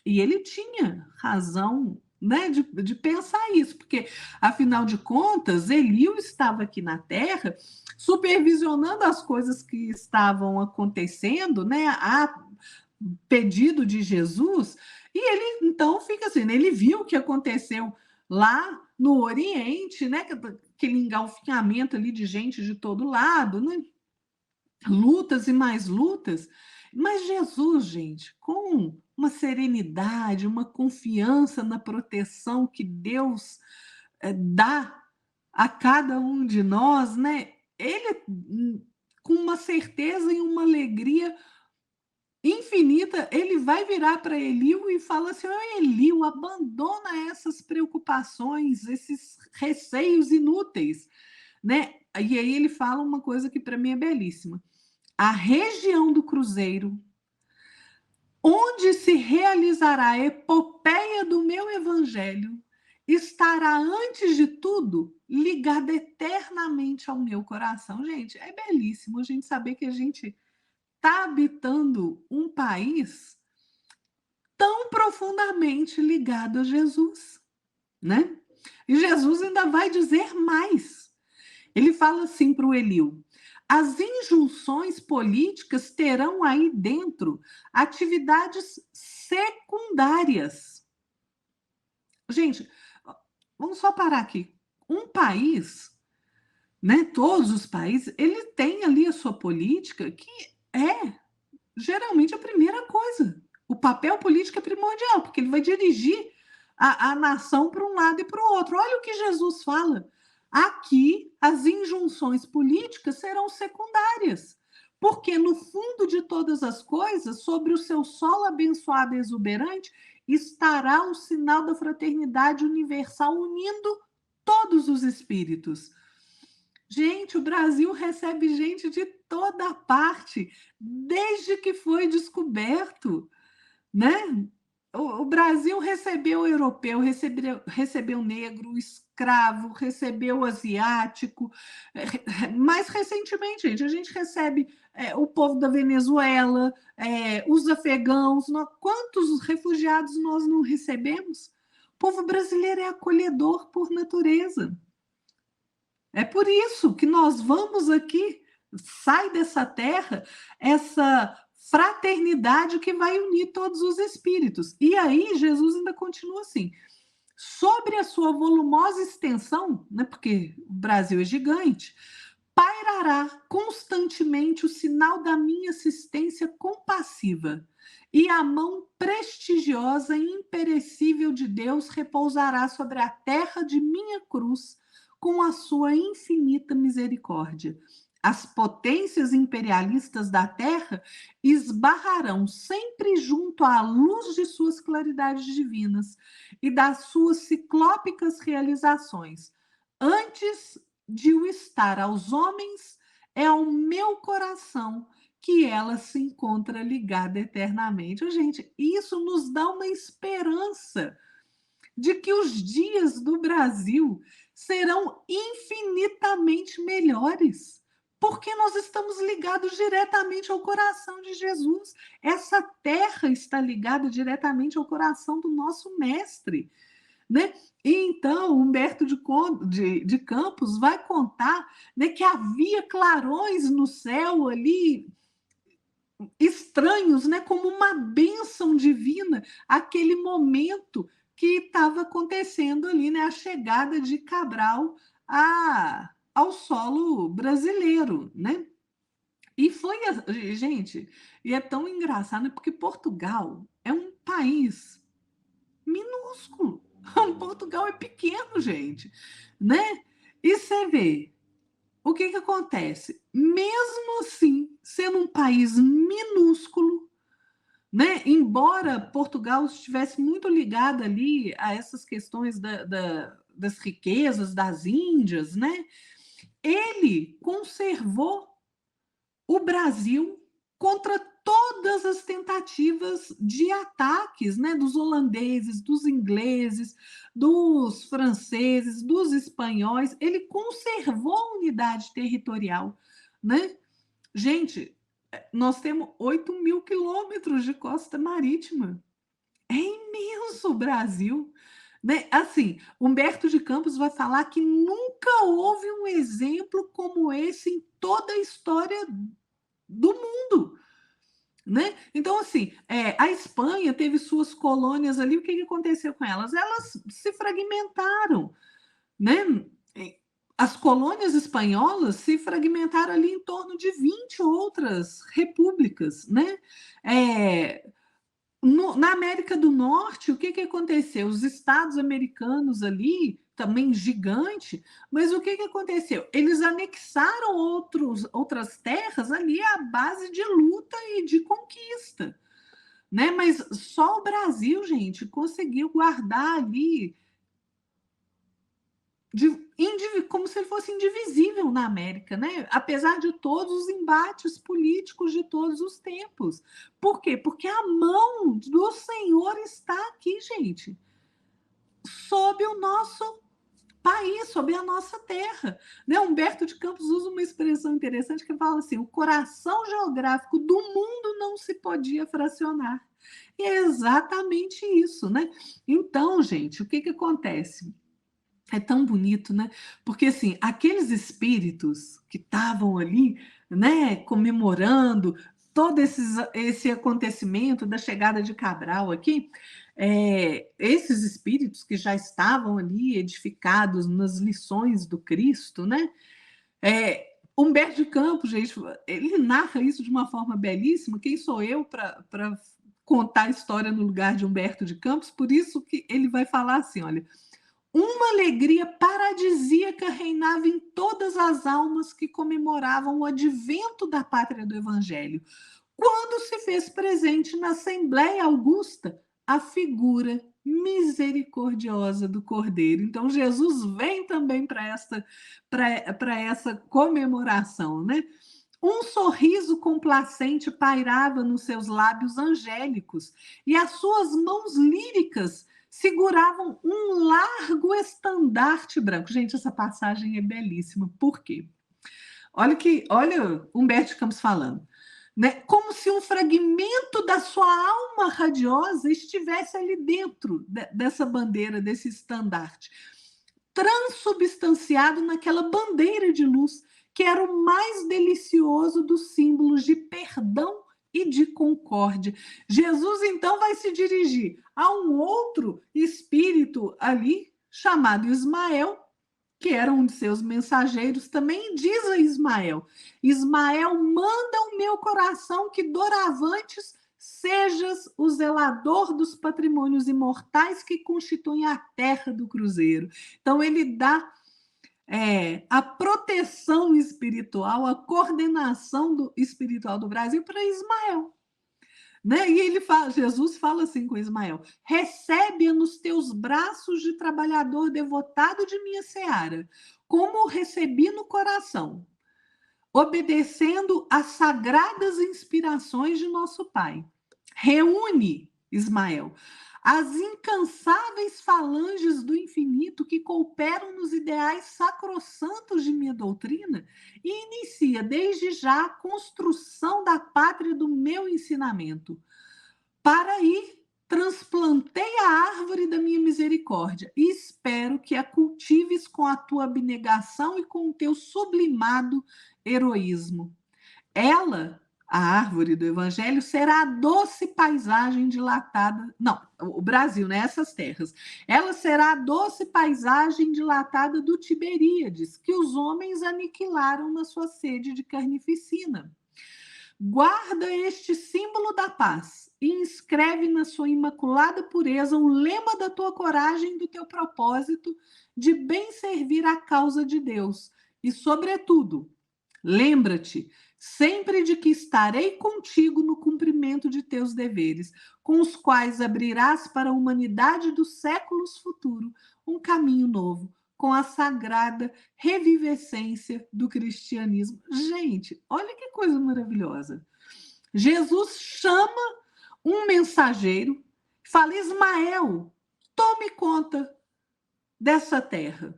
E ele tinha razão, né, de pensar isso, porque, afinal de contas, Eliu estava aqui na Terra supervisionando as coisas que estavam acontecendo, né, a pedido de Jesus, e ele então fica assim, né, ele viu o que aconteceu lá no Oriente, né, aquele engalfinhamento ali de gente de todo lado, né, lutas e mais lutas, mas Jesus, gente, com uma serenidade, uma confiança na proteção que Deus dá a cada um de nós, né? Ele, com uma certeza e uma alegria infinita, ele vai virar para Eliu e fala assim: oh, Eliu, abandona essas preocupações, esses receios inúteis, né? E aí ele fala uma coisa que para mim é belíssima. A região do Cruzeiro, onde se realizará a epopeia do meu evangelho, estará, antes de tudo, ligada eternamente ao meu coração. Gente, é belíssimo a gente saber que a gente está habitando um país tão profundamente ligado a Jesus, né? E Jesus ainda vai dizer mais. Ele fala assim para o Eliu: as injunções políticas terão aí dentro atividades secundárias. Gente, vamos só parar aqui. Um país, né, todos os países, ele tem ali a sua política, que é geralmente a primeira coisa. O papel político é primordial, porque ele vai dirigir a nação para um lado e para o outro. Olha o que Jesus fala. Aqui, as injunções políticas serão secundárias, porque no fundo de todas as coisas, sobre o seu solo abençoado e exuberante, estará o sinal da fraternidade universal unindo todos os espíritos. Gente, o Brasil recebe gente de toda parte, desde que foi descoberto, né? O Brasil recebeu o europeu, recebeu o negro, o escravo, recebeu o asiático. Mais recentemente, gente, a gente recebe o povo da Venezuela, os afegãos. Quantos refugiados nós não recebemos? O povo brasileiro é acolhedor por natureza. É por isso que nós vamos aqui, sai dessa terra, essa fraternidade que vai unir todos os espíritos. E aí Jesus ainda continua assim: sobre a sua volumosa extensão, né, porque o Brasil é gigante, pairará constantemente o sinal da minha assistência compassiva, e a mão prestigiosa e imperecível de Deus repousará sobre a terra de minha cruz, com a sua infinita misericórdia. As potências imperialistas da terra esbarrarão sempre junto à luz de suas claridades divinas e das suas ciclópicas realizações. Antes de o estar aos homens, é ao meu coração que ela se encontra ligada eternamente. Gente, isso nos dá uma esperança de que os dias do Brasil serão infinitamente melhores, porque nós estamos ligados diretamente ao coração de Jesus. Essa terra está ligada diretamente ao coração do nosso mestre, né? E então, Humberto de Campos vai contar, né, que havia clarões no céu ali, estranhos, né, como uma bênção divina, aquele momento que estava acontecendo ali, né, a chegada de Cabral ao solo brasileiro, né? E foi, gente, e é tão engraçado, né, porque Portugal é um país minúsculo. Portugal é pequeno, gente, né? E você vê, o que acontece? Mesmo assim, sendo um país minúsculo, né? Embora Portugal estivesse muito ligado ali a essas questões das riquezas das Índias, né? Ele conservou o Brasil contra todas as tentativas de ataques, né, dos holandeses, dos ingleses, dos franceses, dos espanhóis. Ele conservou a unidade territorial, né? Gente, nós temos 8.000 quilômetros de costa marítima. É imenso o Brasil, né? Assim, Humberto de Campos vai falar que nunca houve um exemplo como esse em toda a história do mundo, né? Então, assim, a Espanha teve suas colônias ali, o que aconteceu com elas? Elas se fragmentaram, né? As colônias espanholas se fragmentaram ali em torno de 20 outras repúblicas, né? Na América do Norte, o que aconteceu? Os estados americanos ali, também gigante, mas o que aconteceu? Eles anexaram outras terras ali à base de luta e de conquista, né? Mas só o Brasil, gente, conseguiu guardar ali como se ele fosse indivisível na América, né? Apesar de todos os embates políticos de todos os tempos. Por quê? Porque a mão do Senhor está aqui, gente, sob o nosso país, sob a nossa terra. Né? Humberto de Campos usa uma expressão interessante que fala assim: o coração geográfico do mundo não se podia fracionar. E é exatamente isso, né? Então, gente, o que acontece? É tão bonito, né? Porque assim, aqueles espíritos que estavam ali, né, comemorando todo esse acontecimento da chegada de Cabral aqui, esses espíritos que já estavam ali edificados nas lições do Cristo, né? Humberto de Campos, gente, ele narra isso de uma forma belíssima. Quem sou eu para contar a história no lugar de Humberto de Campos? Por isso que ele vai falar assim, olha: uma alegria paradisíaca reinava em todas as almas que comemoravam o advento da pátria do Evangelho, quando se fez presente na Assembleia Augusta a figura misericordiosa do Cordeiro. Então, Jesus vem também para essa comemoração, né? Um sorriso complacente pairava nos seus lábios angélicos e as suas mãos líricas seguravam um largo estandarte branco. Gente, essa passagem é belíssima. Por quê? Olha Humberto de Campos falando, né? Como se um fragmento da sua alma radiosa estivesse ali dentro dessa bandeira, desse estandarte, transubstanciado naquela bandeira de luz, que era o mais delicioso dos símbolos de perdão e de concórdia. Jesus, então, vai se dirigir a um outro espírito ali, chamado Ismael, que era um de seus mensageiros, também diz a Ismael: Ismael, manda o meu coração que doravantes sejas o zelador dos patrimônios imortais que constituem a terra do cruzeiro. Então, ele dá a proteção espiritual, a coordenação espiritual do Brasil para Ismael. Né? E Jesus fala assim com Ismael: recebe-a nos teus braços de trabalhador devotado de minha seara, como o recebi no coração, obedecendo às sagradas inspirações de nosso Pai. Reúne, Ismael, as incansáveis falanges do infinito que cooperam nos ideais sacrossantos de minha doutrina e inicia desde já a construção da pátria do meu ensinamento. Para aí, transplantei a árvore da minha misericórdia e espero que a cultives com a tua abnegação e com o teu sublimado heroísmo. Ela, a árvore do evangelho, será a doce paisagem dilatada. Não, o Brasil, né? Essas terras. Ela será a doce paisagem dilatada do Tiberíades, que os homens aniquilaram na sua sede de carnificina. Guarda este símbolo da paz e inscreve na sua imaculada pureza o lema da tua coragem e do teu propósito de bem servir a causa de Deus. E, sobretudo, lembra-te sempre de que estarei contigo no cumprimento de teus deveres, com os quais abrirás para a humanidade dos séculos futuros um caminho novo, com a sagrada revivescência do cristianismo. Gente, olha que coisa maravilhosa. Jesus chama um mensageiro, fala: Ismael, tome conta dessa terra.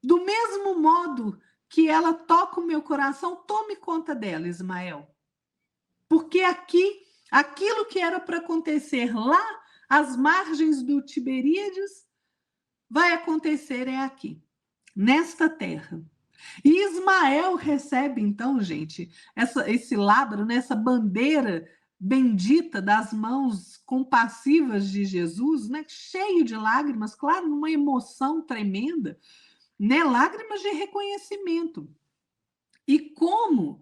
Do mesmo modo que ela toca o meu coração, tome conta dela, Ismael. Porque aqui, aquilo que era para acontecer lá, às margens do Tiberíades, vai acontecer aqui, nesta terra. E Ismael recebe, então, gente, esse ladro, né, essa bandeira bendita das mãos compassivas de Jesus, né, cheio de lágrimas, claro, numa emoção tremenda, né, lágrimas de reconhecimento. E como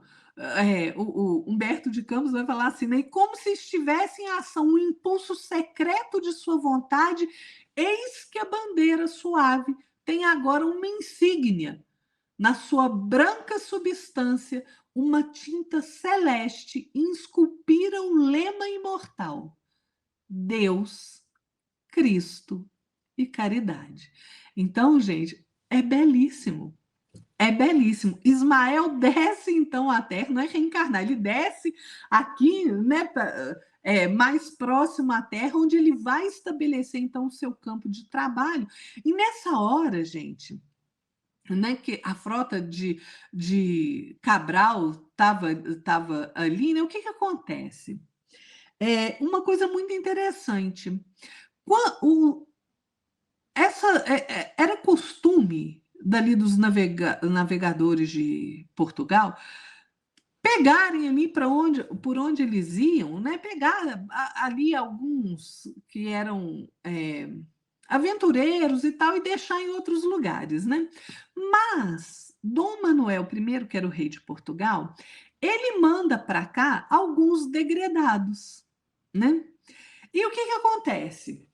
o Humberto de Campos vai falar assim, né, e como se estivesse em ação um impulso secreto de sua vontade, eis que a bandeira suave tem agora uma insígnia. Na sua branca substância, uma tinta celeste esculpira o lema imortal: Deus, Cristo e caridade. Então, gente, é belíssimo. É belíssimo. Ismael desce, então, à terra, não é reencarnar, ele desce aqui, né, mais próximo à terra, onde ele vai estabelecer, então, o seu campo de trabalho. E nessa hora, gente, né, que a frota de Cabral estava ali, né, o que acontece? Uma coisa muito interessante. Era costume dali dos navegadores de Portugal pegarem ali por onde eles iam, né? Pegar ali alguns que eram aventureiros e tal e deixar em outros lugares, né? Mas Dom Manuel I, que era o rei de Portugal, ele manda para cá alguns degredados, né? E o que acontece?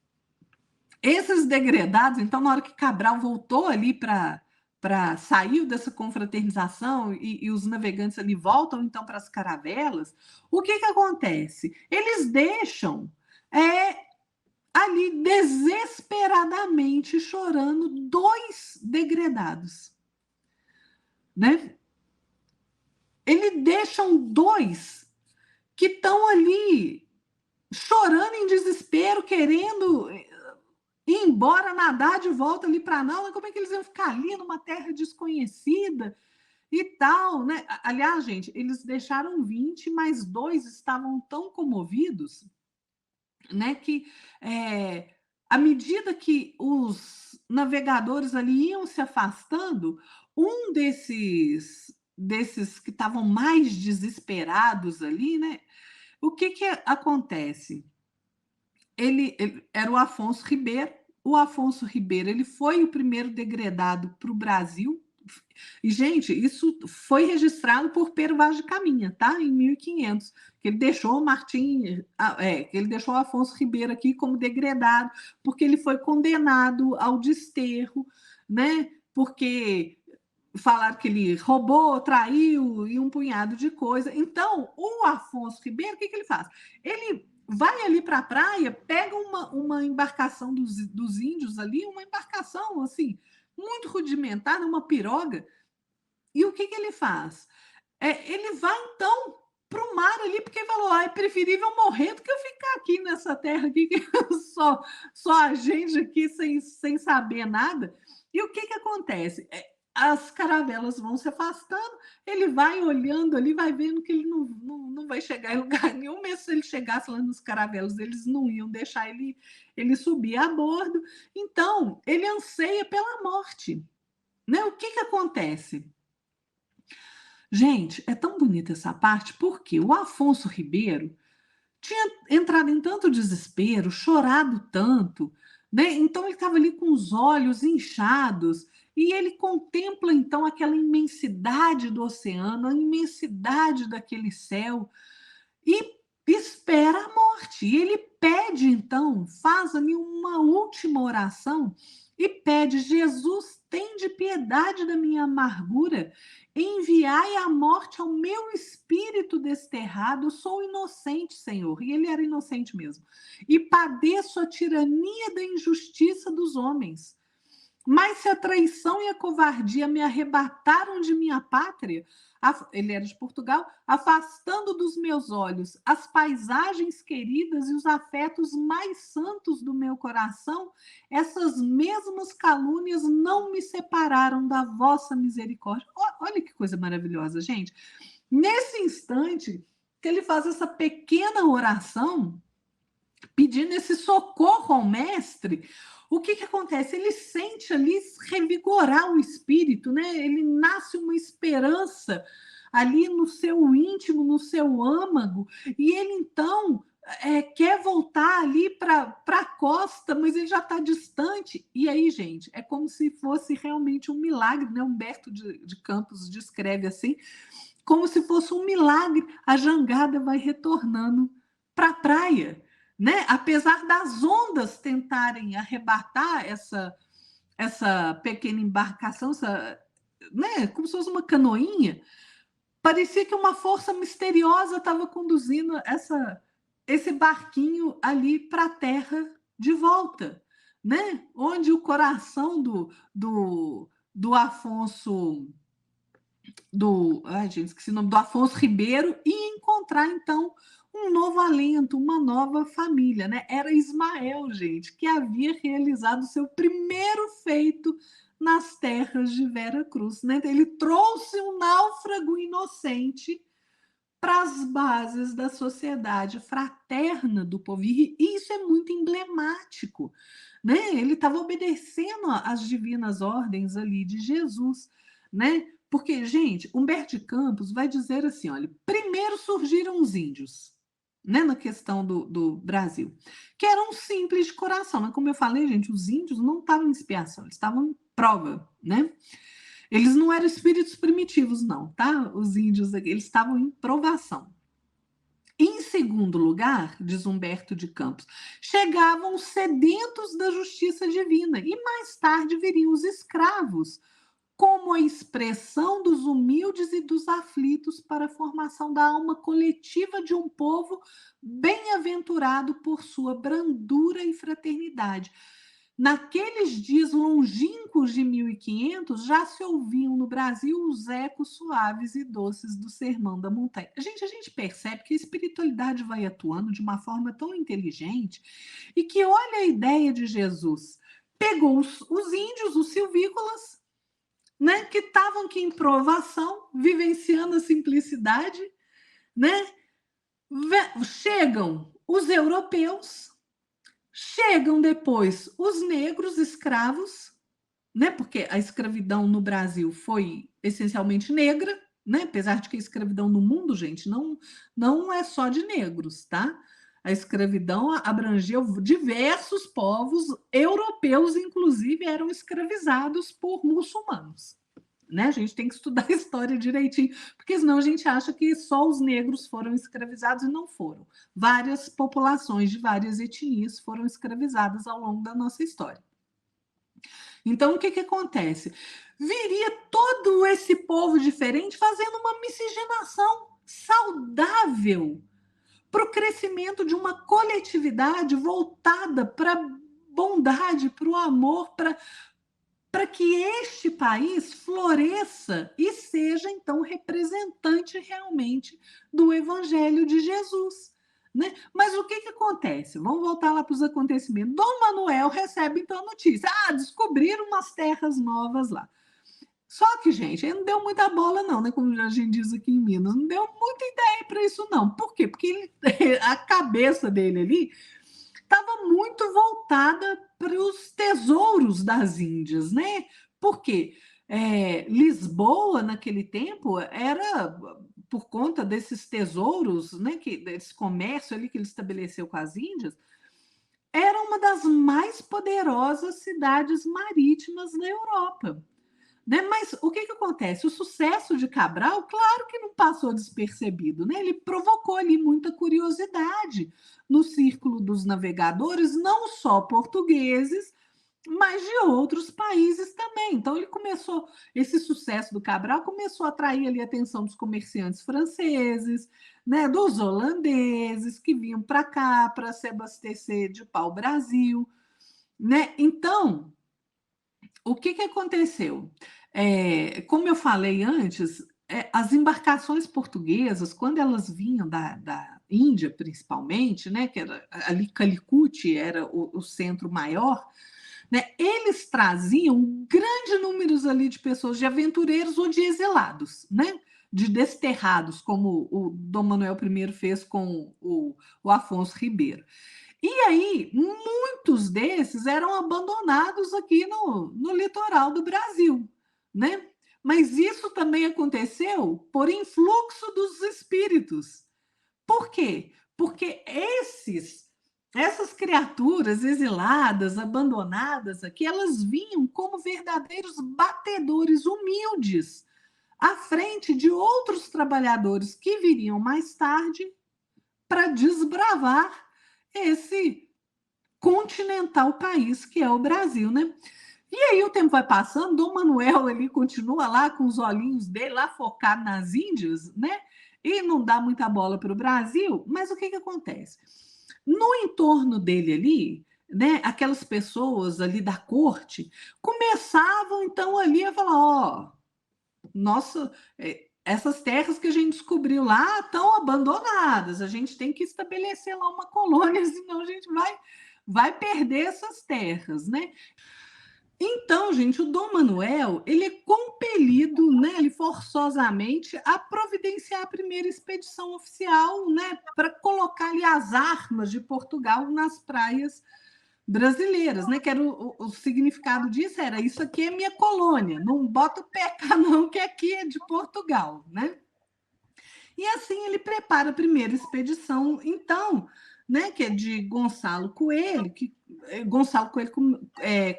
Esses degredados, então, na hora que Cabral voltou ali saiu dessa confraternização e os navegantes ali voltam, então, para as caravelas, o que acontece? Eles deixam ali desesperadamente chorando 2 degredados, né? Eles deixam 2 que estão ali chorando em desespero, querendo ir embora, nadar de volta ali para não, como é que eles iam ficar ali numa terra desconhecida e tal, né? Aliás, gente, eles deixaram 20, mas 2 estavam tão comovidos, né, que à medida que os navegadores ali iam se afastando, um desses que estavam mais desesperados ali, né, o que acontece? Ele era o Afonso Ribeiro. O Afonso Ribeiro, ele foi o primeiro degredado para o Brasil. E, gente, isso foi registrado por Pero Vaz de Caminha, tá? Em 1500, que ele deixou o que ele deixou o Afonso Ribeiro aqui como degredado, porque ele foi condenado ao desterro, né? porque falaram que ele roubou, traiu e um punhado de coisa. Então, o Afonso Ribeiro, o que ele faz? Ele vai ali para a praia, pega uma embarcação dos índios ali, uma embarcação assim, muito rudimentar, uma piroga, e o que ele faz? Ele vai, então, para o mar ali, porque falou, é preferível morrer do que eu ficar aqui nessa terra aqui, que só a gente aqui sem saber nada. E o que acontece? As caravelas vão se afastando, ele vai olhando ali, vai vendo que ele não vai chegar em lugar nenhum, mesmo se ele chegasse lá nos caravelas, eles não iam deixar ele subir a bordo. Então, ele anseia pela morte. Né? O que acontece? Gente, é tão bonita essa parte, porque o Afonso Ribeiro tinha entrado em tanto desespero, chorado tanto, né? Então ele estava ali com os olhos inchados e ele contempla então aquela imensidade do oceano, a imensidade daquele céu e espera a morte. E ele pede então, faz ali uma última oração e pede: Jesus, tende piedade da minha amargura, enviai a morte ao meu espírito desterrado, sou inocente, Senhor. E ele era inocente mesmo. E padeço a tirania da injustiça dos homens. Mas se a traição e a covardia me arrebataram de minha pátria, ele era de Portugal, afastando dos meus olhos as paisagens queridas e os afetos mais santos do meu coração, essas mesmas calúnias não me separaram da vossa misericórdia. Olha que coisa maravilhosa, gente. Nesse instante que ele faz essa pequena oração, pedindo esse socorro ao mestre, o que acontece? Ele sente ali revigorar o espírito, né? Ele nasce uma esperança ali no seu íntimo, no seu âmago, e ele então quer voltar ali para a costa, mas ele já está distante. E aí, gente, é como se fosse realmente um milagre, né? Humberto de Campos descreve assim, como se fosse um milagre, a jangada vai retornando para a praia. Né? Apesar das ondas tentarem arrebatar essa pequena embarcação, né? Como se fosse uma canoinha, parecia que uma força misteriosa estava conduzindo esse barquinho ali para a terra de volta, né? Onde o coração do Afonso ai, gente, esqueci o nome, do Afonso Ribeiro, e encontrar, então, um novo alento, uma nova família, né? Era Ismael, gente, que havia realizado seu primeiro feito nas terras de Vera Cruz, né? Ele trouxe um náufrago inocente para as bases da sociedade fraterna do povo, e isso é muito emblemático, né? Ele estava obedecendo às divinas ordens ali de Jesus, né? Porque, gente, Humberto de Campos vai dizer assim, olha, primeiro surgiram os índios, né, na questão do Brasil, que eram simples de coração, mas como eu falei, gente, os índios não estavam em expiação, eles estavam em prova, né? Eles não eram espíritos primitivos, não, tá? Os índios, eles estavam em provação. Em segundo lugar, diz Humberto de Campos, chegavam os sedentos da justiça divina e mais tarde viriam os escravos, como a expressão dos humildes e dos aflitos para a formação da alma coletiva de um povo bem-aventurado por sua brandura e fraternidade. Naqueles dias longínquos de 1500, já se ouviam no Brasil os ecos suaves e doces do Sermão da Montanha. A gente percebe que a espiritualidade vai atuando de uma forma tão inteligente e que, olha a ideia de Jesus, pegou os índios, os silvícolas, né, que estavam aqui em provação, vivenciando a simplicidade, né? Chegam os europeus, chegam depois os negros escravos, né? Porque a escravidão no Brasil foi essencialmente negra, né? Apesar de que a escravidão no mundo, gente, não é só de negros, tá? A escravidão abrangeu diversos povos europeus, inclusive, eram escravizados por muçulmanos. Né? A gente tem que estudar a história direitinho, porque senão a gente acha que só os negros foram escravizados e não foram. Várias populações de várias etnias foram escravizadas ao longo da nossa história. Então, o que acontece? Viria todo esse povo diferente fazendo uma miscigenação saudável para o crescimento de uma coletividade voltada para a bondade, para o amor, para que este país floresça e seja, então, representante realmente do Evangelho de Jesus. Né? Mas o que acontece? Vamos voltar lá para os acontecimentos. Dom Manuel recebe, então, a notícia. Descobriram umas terras novas lá. Só que, gente, ele não deu muita bola, não, né? Como a gente diz aqui em Minas, não deu muita ideia para isso, não. Por quê? Porque a cabeça dele ali estava muito voltada para os tesouros das Índias, né? Porque Lisboa, naquele tempo, era por conta desses tesouros, né? Desse comércio ali que ele estabeleceu com as Índias, era uma das mais poderosas cidades marítimas na Europa. Né? Mas o que acontece? O sucesso de Cabral, claro que não passou despercebido, né? Ele provocou ali muita curiosidade no círculo dos navegadores, não só portugueses, mas de outros países também. Então ele começou, esse sucesso do Cabral começou a atrair ali a atenção dos comerciantes franceses, né? Dos holandeses que vinham para cá para se abastecer de pau-brasil, né? Então, o que aconteceu? Como eu falei antes, as embarcações portuguesas, quando elas vinham da Índia, principalmente, né, que era ali Calicut era o centro maior, né, eles traziam grande número ali de pessoas, de aventureiros ou de exilados, né, de desterrados, como o Dom Manuel I fez com o Afonso Ribeiro. E aí, muitos desses eram abandonados aqui no litoral do Brasil, né? Mas isso também aconteceu por influxo dos espíritos. Por quê? Porque essas criaturas exiladas, abandonadas aqui, elas vinham como verdadeiros batedores humildes à frente de outros trabalhadores que viriam mais tarde para desbravar esse continental país que é o Brasil, né? E aí o tempo vai passando, Dom Manuel ele continua lá com os olhinhos dele lá focado nas Índias, né? E não dá muita bola para o Brasil, mas o que acontece? No entorno dele ali, né, aquelas pessoas ali da corte começavam então ali a falar, ó, nossa, essas terras que a gente descobriu lá estão abandonadas, a gente tem que estabelecer lá uma colônia, senão a gente vai perder essas terras, né? Então, gente, o Dom Manuel, ele é compelido, né, ele forçosamente a providenciar a primeira expedição oficial, né, para colocar ali as armas de Portugal nas praias brasileiras, né? Que era o significado disso era isso aqui é minha colônia, não bota o pé cá não, que aqui é de Portugal, né? E assim ele prepara a primeira expedição, então, né? Que é de Gonçalo Coelho, que Gonçalo Coelho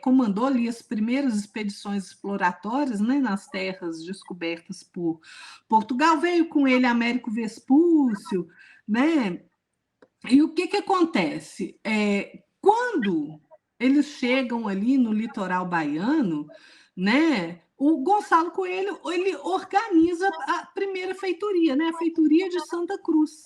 comandou ali as primeiras expedições exploratórias, né? Nas terras descobertas por Portugal, veio com ele Américo Vespúcio, né? E o que acontece? Quando eles chegam ali no litoral baiano, né? O Gonçalo Coelho ele organiza a primeira feitoria, né? A feitoria de Santa Cruz,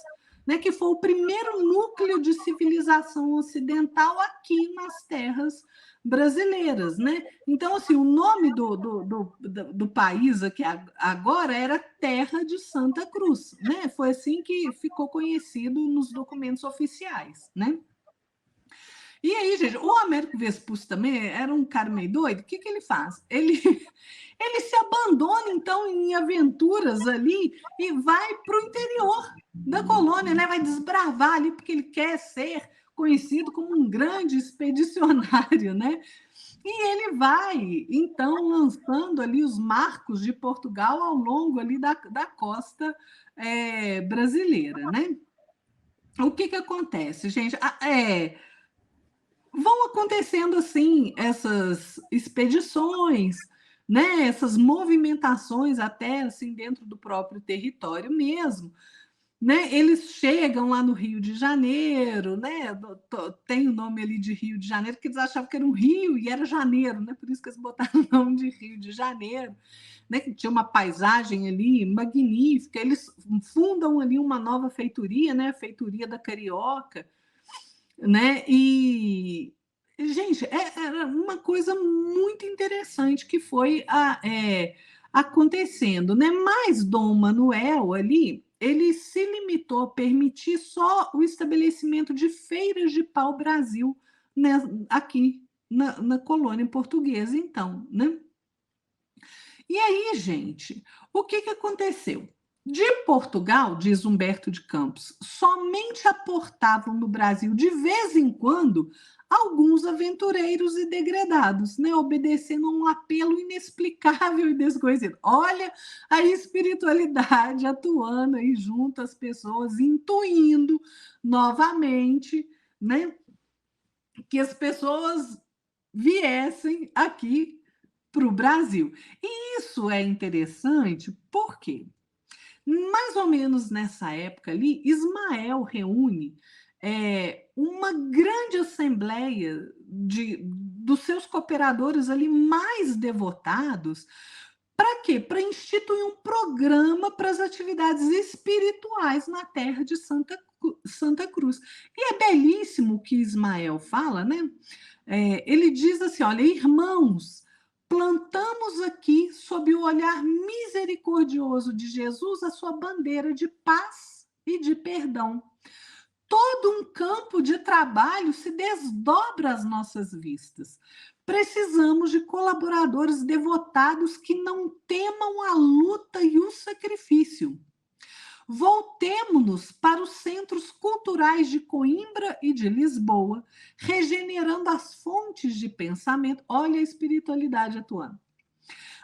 né? Que foi o primeiro núcleo de civilização ocidental aqui nas terras brasileiras, né? Então, assim, o nome do país aqui agora era Terra de Santa Cruz, né? Foi assim que ficou conhecido nos documentos oficiais, né? E aí, gente, o Américo Vespúcio também era um cara meio doido. O que ele faz? Ele se abandona, então, em aventuras ali e vai para o interior da colônia, né? Vai desbravar ali, porque ele quer ser conhecido como um grande expedicionário, né? E ele vai, então, lançando ali os marcos de Portugal ao longo ali da costa brasileira, né? O que acontece, gente? Vão acontecendo assim essas expedições, né? Essas movimentações até assim dentro do próprio território mesmo. né? Eles chegam lá no Rio de Janeiro, né? Tem o nome ali de Rio de Janeiro, porque eles achavam que era um rio e era janeiro, né? Por isso que eles botaram o nome de Rio de Janeiro, né? Que tinha uma paisagem ali magnífica. Eles fundam ali uma nova feitoria, né? A Feitoria da Carioca, né? E gente, era uma coisa muito interessante que foi acontecendo, né? Mas Dom Manuel ali, ele se limitou a permitir só o estabelecimento de feiras de pau-brasil, né? Aqui na colônia portuguesa, então, né? E aí, gente, o que aconteceu? De Portugal, diz Humberto de Campos, somente aportavam no Brasil de vez em quando alguns aventureiros e degredados, né, obedecendo a um apelo inexplicável e desconhecido. Olha a espiritualidade atuando aí junto às pessoas, intuindo novamente, né, que as pessoas viessem aqui para o Brasil. E isso é interessante porque, mais ou menos nessa época ali, Ismael reúne uma grande assembleia dos seus cooperadores ali mais devotados. Para quê? Para instituir um programa para as atividades espirituais na terra de Santa Cruz. E é belíssimo o que Ismael fala, né? Ele diz assim: olha, irmãos, plantamos aqui, sob o olhar misericordioso de Jesus, a sua bandeira de paz e de perdão. Todo um campo de trabalho se desdobra às nossas vistas. Precisamos de colaboradores devotados que não temam a luta e o sacrifício. Voltemo-nos para os centros culturais de Coimbra e de Lisboa, regenerando as fontes de pensamento. Olha a espiritualidade atuando.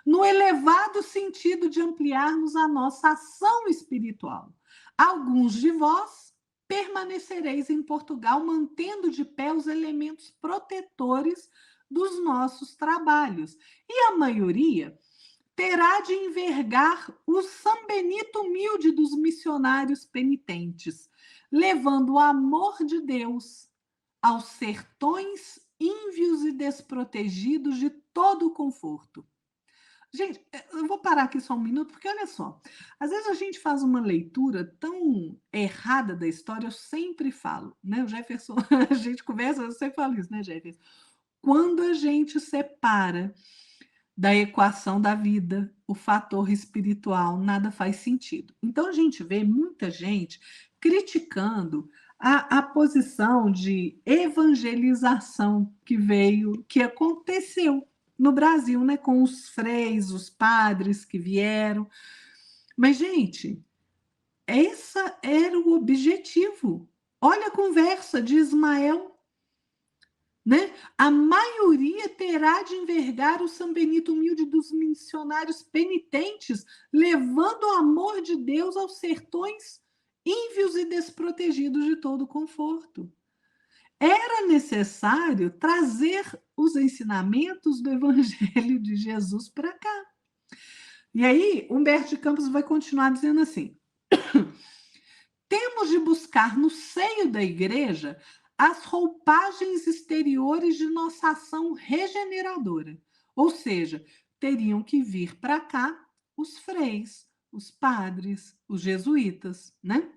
No elevado sentido de ampliarmos a nossa ação espiritual. Alguns de vós permanecereis em Portugal, mantendo de pé os elementos protetores dos nossos trabalhos. E a maioria terá de envergar o São Benito humilde dos missionários penitentes, levando o amor de Deus aos sertões ínvios e desprotegidos de todo o conforto. Gente, eu vou parar aqui só um minuto, porque olha só, às vezes a gente faz uma leitura tão errada da história, eu sempre falo, né? O Jefferson, a gente conversa, eu sempre falo isso, né, Jefferson? Quando a gente separa da equação da vida, o fator espiritual, nada faz sentido. Então, a gente vê muita gente criticando a posição de evangelização que aconteceu no Brasil, né, com os freis, os padres que vieram. Mas, gente, esse era o objetivo. Olha a conversa de Ismael, né? A maioria terá de envergar o São Benito humilde dos missionários penitentes, levando o amor de Deus aos sertões ínvios e desprotegidos de todo conforto. Era necessário trazer os ensinamentos do Evangelho de Jesus para cá. E aí, Humberto de Campos vai continuar dizendo assim: temos de buscar no seio da igreja as roupagens exteriores de nossa ação regeneradora. Ou seja, teriam que vir para cá os freis, os padres, os jesuítas, né?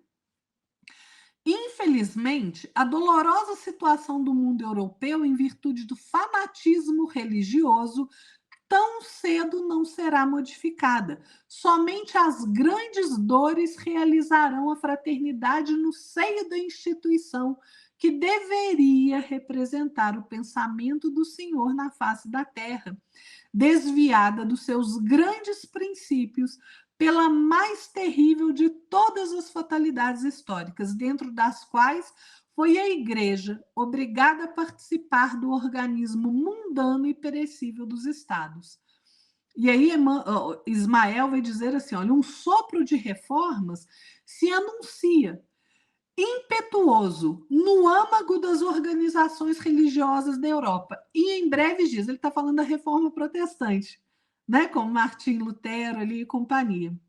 Infelizmente, a dolorosa situação do mundo europeu, em virtude do fanatismo religioso, tão cedo não será modificada. Somente as grandes dores realizarão a fraternidade no seio da instituição que deveria representar o pensamento do Senhor na face da terra, desviada dos seus grandes princípios pela mais terrível de todas as fatalidades históricas, dentro das quais foi a Igreja obrigada a participar do organismo mundano e perecível dos Estados. E aí Ismael vai dizer assim, olha, um sopro de reformas se anuncia impetuoso no âmago das organizações religiosas da Europa. E em breves dias, ele está falando da reforma protestante, né? Com Martim Lutero ali e companhia.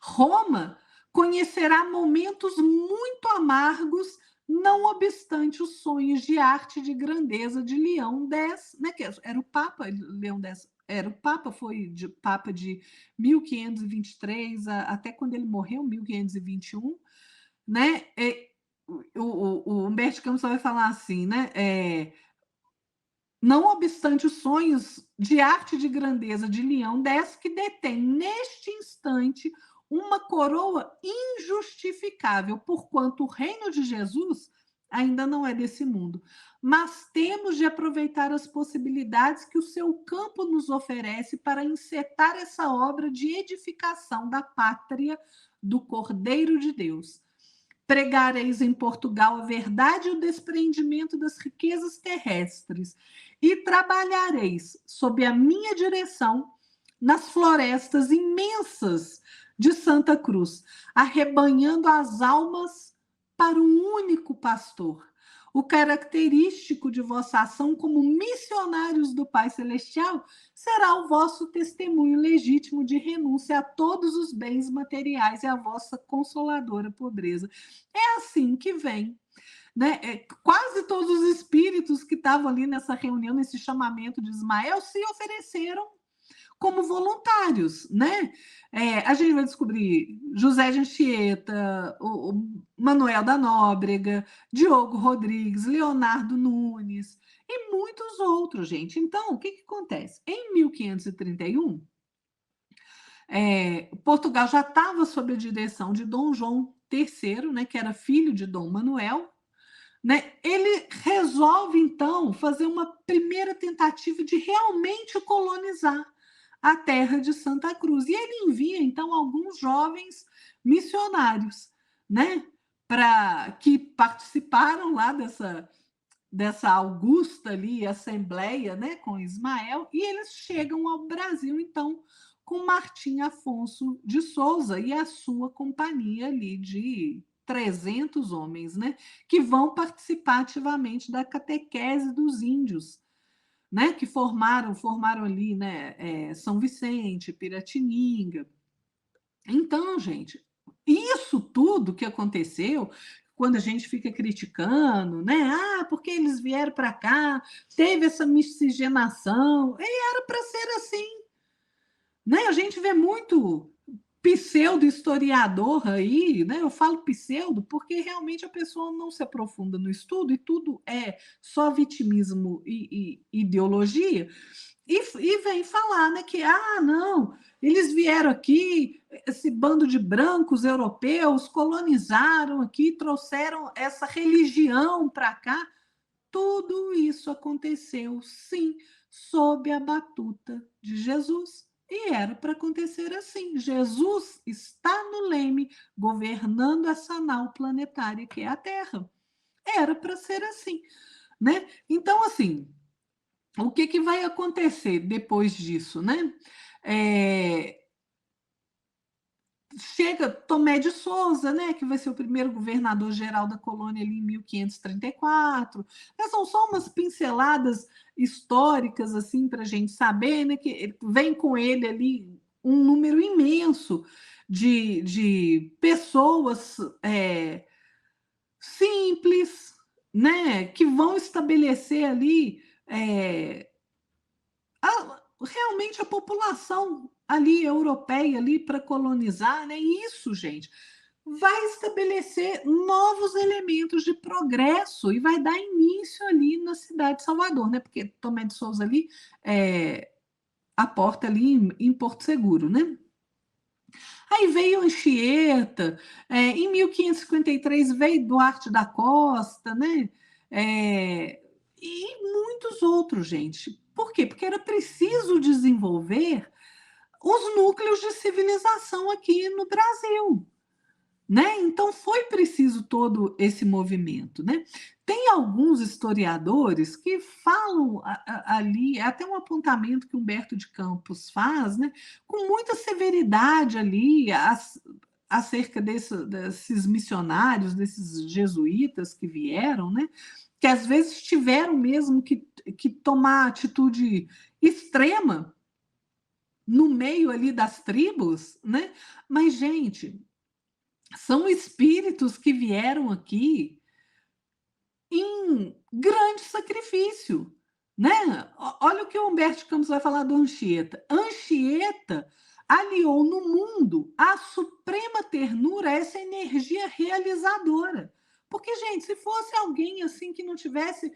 Roma conhecerá momentos muito amargos, não obstante os sonhos de arte e de grandeza de Leão X, né, que era o Papa Leão X, era o Papa, foi Papa de 1523 até quando ele morreu, 1521, né? O Humberto Camus vai falar assim, né? Não obstante os sonhos de arte e de grandeza de Leão X, que detém neste instante uma coroa injustificável, porquanto o reino de Jesus ainda não é desse mundo. Mas temos de aproveitar as possibilidades que o seu campo nos oferece para encetar essa obra de edificação da pátria do Cordeiro de Deus. Pregareis em Portugal a verdade e o despreendimento das riquezas terrestres, e trabalhareis sob a minha direção nas florestas imensas de Santa Cruz, arrebanhando as almas para um único pastor. O característico de vossa ação como missionários do Pai Celestial será o vosso testemunho legítimo de renúncia a todos os bens materiais e a vossa consoladora pobreza. É assim que vem, né? Quase todos os espíritos que estavam ali nessa reunião, nesse chamamento de Ismael, se ofereceram como voluntários, né? A gente vai descobrir José de Anchieta, o Manuel da Nóbrega, Diogo Rodrigues, Leonardo Nunes e muitos outros, gente. Então, o que acontece? Em 1531, Portugal já estava sob a direção de Dom João III, né, que era filho de Dom Manuel, né? Ele resolve, então, fazer uma primeira tentativa de realmente colonizar a terra de Santa Cruz. E ele envia, então, alguns jovens missionários, né, que participaram lá dessa augusta ali assembleia, né, com Ismael, e eles chegam ao Brasil, então, com Martim Afonso de Souza e a sua companhia ali de 300 homens, né, que vão participar ativamente da catequese dos índios, né, que formaram ali, né, São Vicente, Piratininga. Então, gente, isso tudo que aconteceu, quando a gente fica criticando, né? Porque eles vieram para cá, teve essa miscigenação, e era para ser assim, né? A gente vê muito pseudo-historiador aí, né? Eu falo pseudo porque realmente a pessoa não se aprofunda no estudo e tudo é só vitimismo e ideologia. E vem falar, né, que, não, eles vieram aqui, esse bando de brancos europeus colonizaram aqui, trouxeram essa religião para cá. Tudo isso aconteceu, sim, sob a batuta de Jesus. E era para acontecer assim. Jesus está no leme, governando essa nau planetária que é a Terra. Era para ser assim, né? Então, assim, o que vai acontecer depois disso, né? Chega Tomé de Souza, né, que vai ser o primeiro governador-geral da colônia ali em 1534. São só umas pinceladas históricas assim para a gente saber, né, que vem com ele ali um número imenso de pessoas simples, né, que vão estabelecer ali realmente a população ali europeia ali para colonizar, né? Isso, gente, vai estabelecer novos elementos de progresso e vai dar início ali na cidade de Salvador, né? Porque Tomé de Souza ali aporta ali em Porto Seguro, né? Aí veio Anchieta, em 1553 veio Duarte da Costa, né? E muitos outros, gente. Por quê? Porque era preciso desenvolver os núcleos de civilização aqui no Brasil, né? Então foi preciso todo esse movimento, né? Tem alguns historiadores que falam ali, até um apontamento que Humberto de Campos faz, né? Com muita severidade ali acerca desses missionários, desses jesuítas que vieram, né? Que às vezes tiveram mesmo que tomar atitude extrema no meio ali das tribos, né? Mas, gente, São espíritos que vieram aqui em grande sacrifício, né? Olha o que o Humberto de Campos vai falar do Anchieta. Anchieta aliou no mundo a suprema ternura, essa energia realizadora. Porque, gente, se fosse alguém assim que não tivesse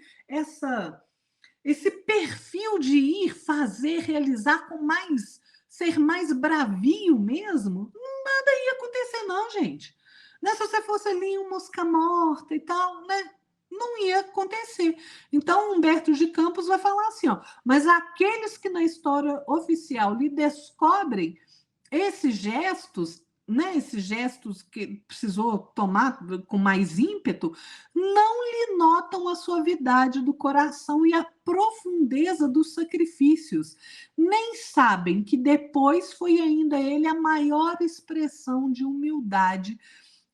esse perfil de ir fazer, realizar com mais, ser mais bravio mesmo, nada ia acontecer, não, gente. Né? Se você fosse ali um mosca morta e tal, né? Não ia acontecer. Então, Humberto de Campos vai falar assim, ó, mas aqueles que na história oficial lhe descobrem esses gestos, né, esses gestos que precisou tomar com mais ímpeto, não lhe notam a suavidade do coração e a profundeza dos sacrifícios, nem sabem que depois foi ainda ele a maior expressão de humildade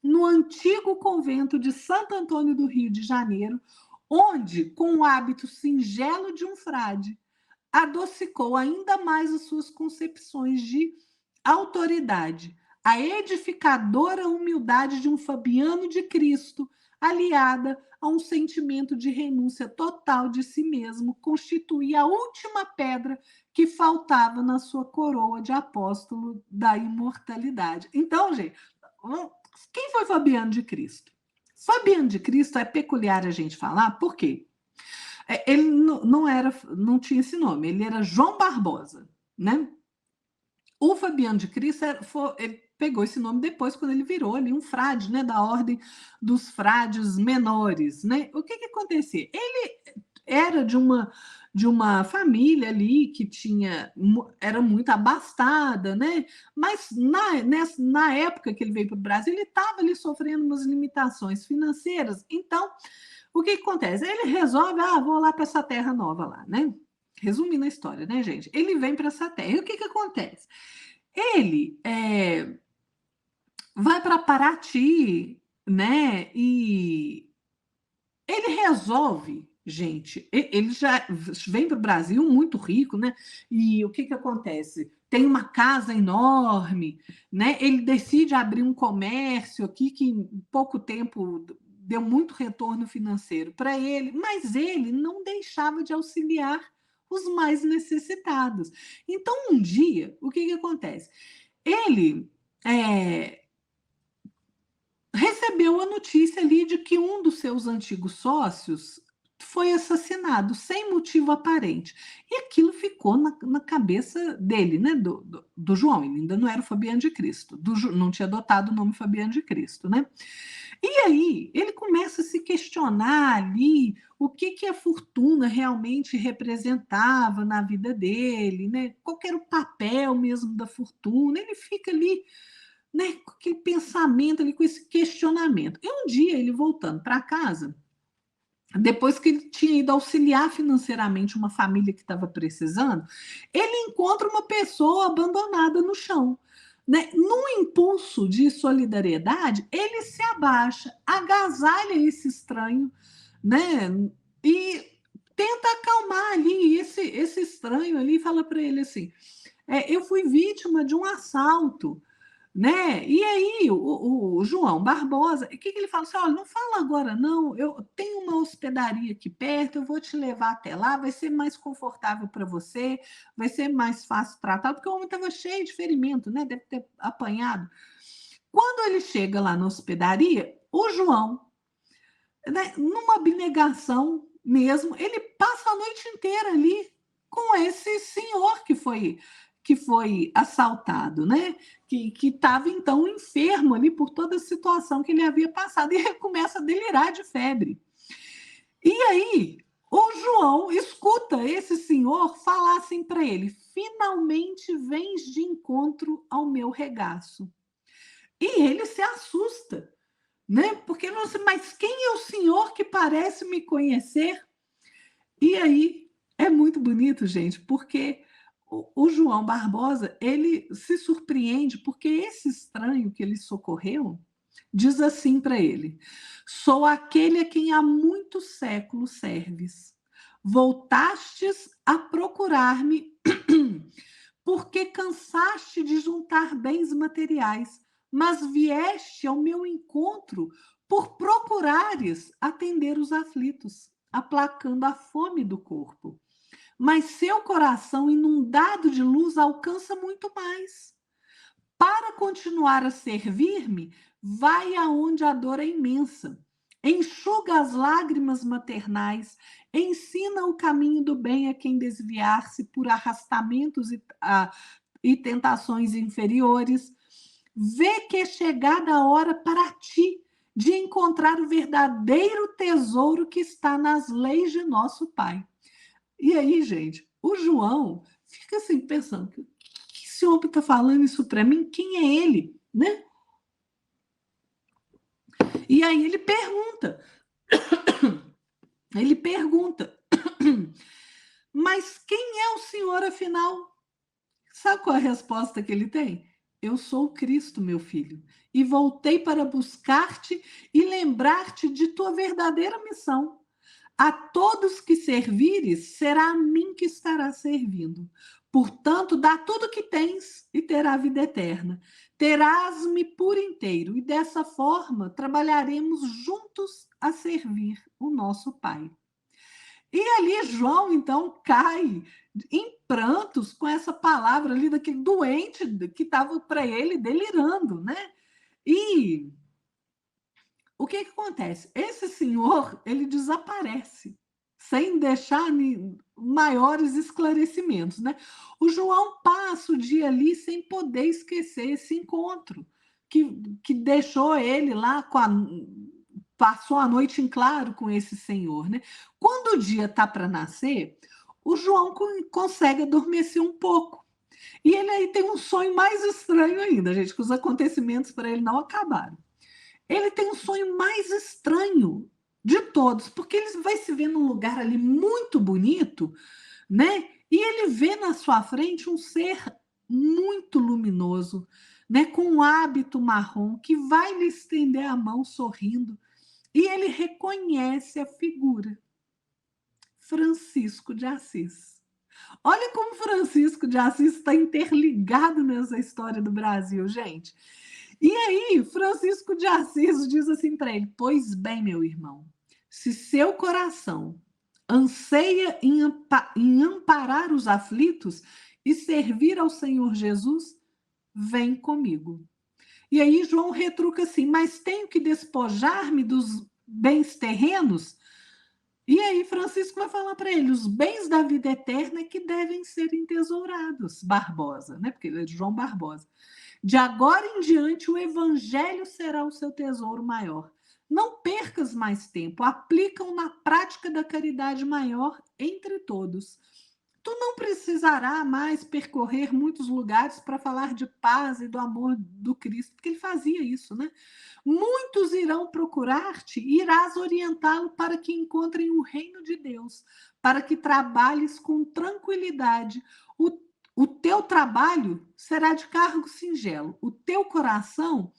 no antigo convento de Santo Antônio do Rio de Janeiro, onde, com o hábito singelo de um frade, adocicou ainda mais as suas concepções de autoridade, a edificadora humildade de um Fabiano de Cristo, aliada a um sentimento de renúncia total de si mesmo, constituía a última pedra que faltava na sua coroa de apóstolo da imortalidade. Então, gente, quem foi Fabiano de Cristo? Fabiano de Cristo é peculiar a gente falar, por quê? Ele não tinha esse nome, ele era João Barbosa, né? O Fabiano de Cristo ele pegou esse nome depois, quando ele virou ali um frade, né, da ordem dos frades menores, né? O que acontecia? Ele era de uma família ali que era muito abastada, né? Mas na época que ele veio para o Brasil, ele estava ali sofrendo umas limitações financeiras. Então, o que acontece? Ele resolve, vou lá para essa terra nova lá, né? Resumindo a história, né, gente? Ele vem para essa terra. E o que acontece? Ele vai para Paraty, né? E ele resolve, gente, ele já vem para o Brasil muito rico, né? E o que acontece? Tem uma casa enorme, né? Ele decide abrir um comércio aqui que em pouco tempo deu muito retorno financeiro para ele, mas ele não deixava de auxiliar os mais necessitados. Então, um dia, o que acontece? Ele recebeu a notícia ali de que um dos seus antigos sócios foi assassinado sem motivo aparente. E aquilo ficou na cabeça dele, né? Do João. Ele ainda não era o Fabiano de Cristo, não tinha adotado o nome Fabiano de Cristo, né? E aí ele começa a se questionar ali o que a fortuna realmente representava na vida dele, né? Qual era o papel mesmo da fortuna. Ele fica ali, né, com aquele pensamento ali, com esse questionamento. E um dia ele voltando para casa, depois que ele tinha ido auxiliar financeiramente uma família que estava precisando, ele encontra uma pessoa abandonada no chão. Né? Num impulso de solidariedade, ele se abaixa, agasalha esse estranho, né? E tenta acalmar ali esse estranho ali, e fala para ele assim: eu fui vítima de um assalto, né? E aí o João Barbosa, o que ele fala assim? Olha, não fala agora não, eu tenho uma hospedaria aqui perto, eu vou te levar até lá, vai ser mais confortável para você, vai ser mais fácil tratar, porque o homem estava cheio de ferimento, né? Deve ter apanhado. Quando ele chega lá na hospedaria, o João, né, numa abnegação mesmo, ele passa a noite inteira ali com esse senhor que foi assaltado, né? Que estava então enfermo ali por toda a situação que ele havia passado, e ele começa a delirar de febre. E aí o João escuta esse senhor falar assim para ele: finalmente vens de encontro ao meu regaço. E ele se assusta, né? Porque não sei, mas quem é o senhor que parece me conhecer? E aí é muito bonito, gente, porque o João Barbosa, ele se surpreende porque esse estranho que ele socorreu diz assim para ele: sou aquele a quem há muitos séculos serves. Voltastes a procurar-me porque cansaste de juntar bens materiais mas vieste ao meu encontro por procurares atender os aflitos, aplacando a fome do corpo. Mas seu coração, inundado de luz, alcança muito mais. Para continuar a servir-me, vai aonde a dor é imensa. Enxuga as lágrimas maternais, ensina o caminho do bem a quem desviar-se por arrastamentos e tentações inferiores. Vê que é chegada a hora para ti de encontrar o verdadeiro tesouro que está nas leis de nosso Pai. E aí, gente, o João fica assim pensando, que esse homem está falando isso para mim? Quem é ele? Né? E aí ele pergunta, mas quem é o Senhor afinal? Sabe qual é a resposta que ele tem? Eu sou o Cristo, meu filho, e voltei para buscar-te e lembrar-te de tua verdadeira missão. A todos que servires, será a mim que estará servindo. Portanto, dá tudo o que tens e terá vida eterna. Terás-me por inteiro, e dessa forma trabalharemos juntos a servir o nosso Pai. E ali João, então, cai em prantos com essa palavra ali daquele doente que estava para ele delirando, né? E o que acontece? Esse senhor, ele desaparece, sem deixar maiores esclarecimentos, né? O João passa o dia ali sem poder esquecer esse encontro, que deixou ele lá passou a noite em claro com esse senhor, né? Quando o dia está para nascer, o João consegue adormecer um pouco. E ele aí tem um sonho mais estranho ainda, gente, que os acontecimentos para ele não acabaram. Ele tem um sonho mais estranho de todos, porque ele vai se ver num lugar ali muito bonito, né? E ele vê na sua frente um ser muito luminoso, né? Com um hábito marrom, que vai lhe estender a mão sorrindo. E ele reconhece a figura, Francisco de Assis. Olha como Francisco de Assis está interligado nessa história do Brasil, gente. E aí, Francisco de Assis diz assim para ele: pois bem, meu irmão, se seu coração anseia em amparar os aflitos e servir ao Senhor Jesus, vem comigo. E aí João retruca assim: mas tenho que despojar-me dos bens terrenos? E aí Francisco vai falar para ele: os bens da vida eterna é que devem ser entesourados, Barbosa, né? Porque ele é de João Barbosa. De agora em diante, o evangelho será o seu tesouro maior. Não percas mais tempo, aplica-o na prática da caridade maior entre todos. Tu não precisará mais percorrer muitos lugares para falar de paz e do amor do Cristo, porque ele fazia isso, né? Muitos irão procurar-te e irás orientá-lo para que encontrem o reino de Deus, para que trabalhes com tranquilidade. O teu trabalho será de cargo singelo, o teu coração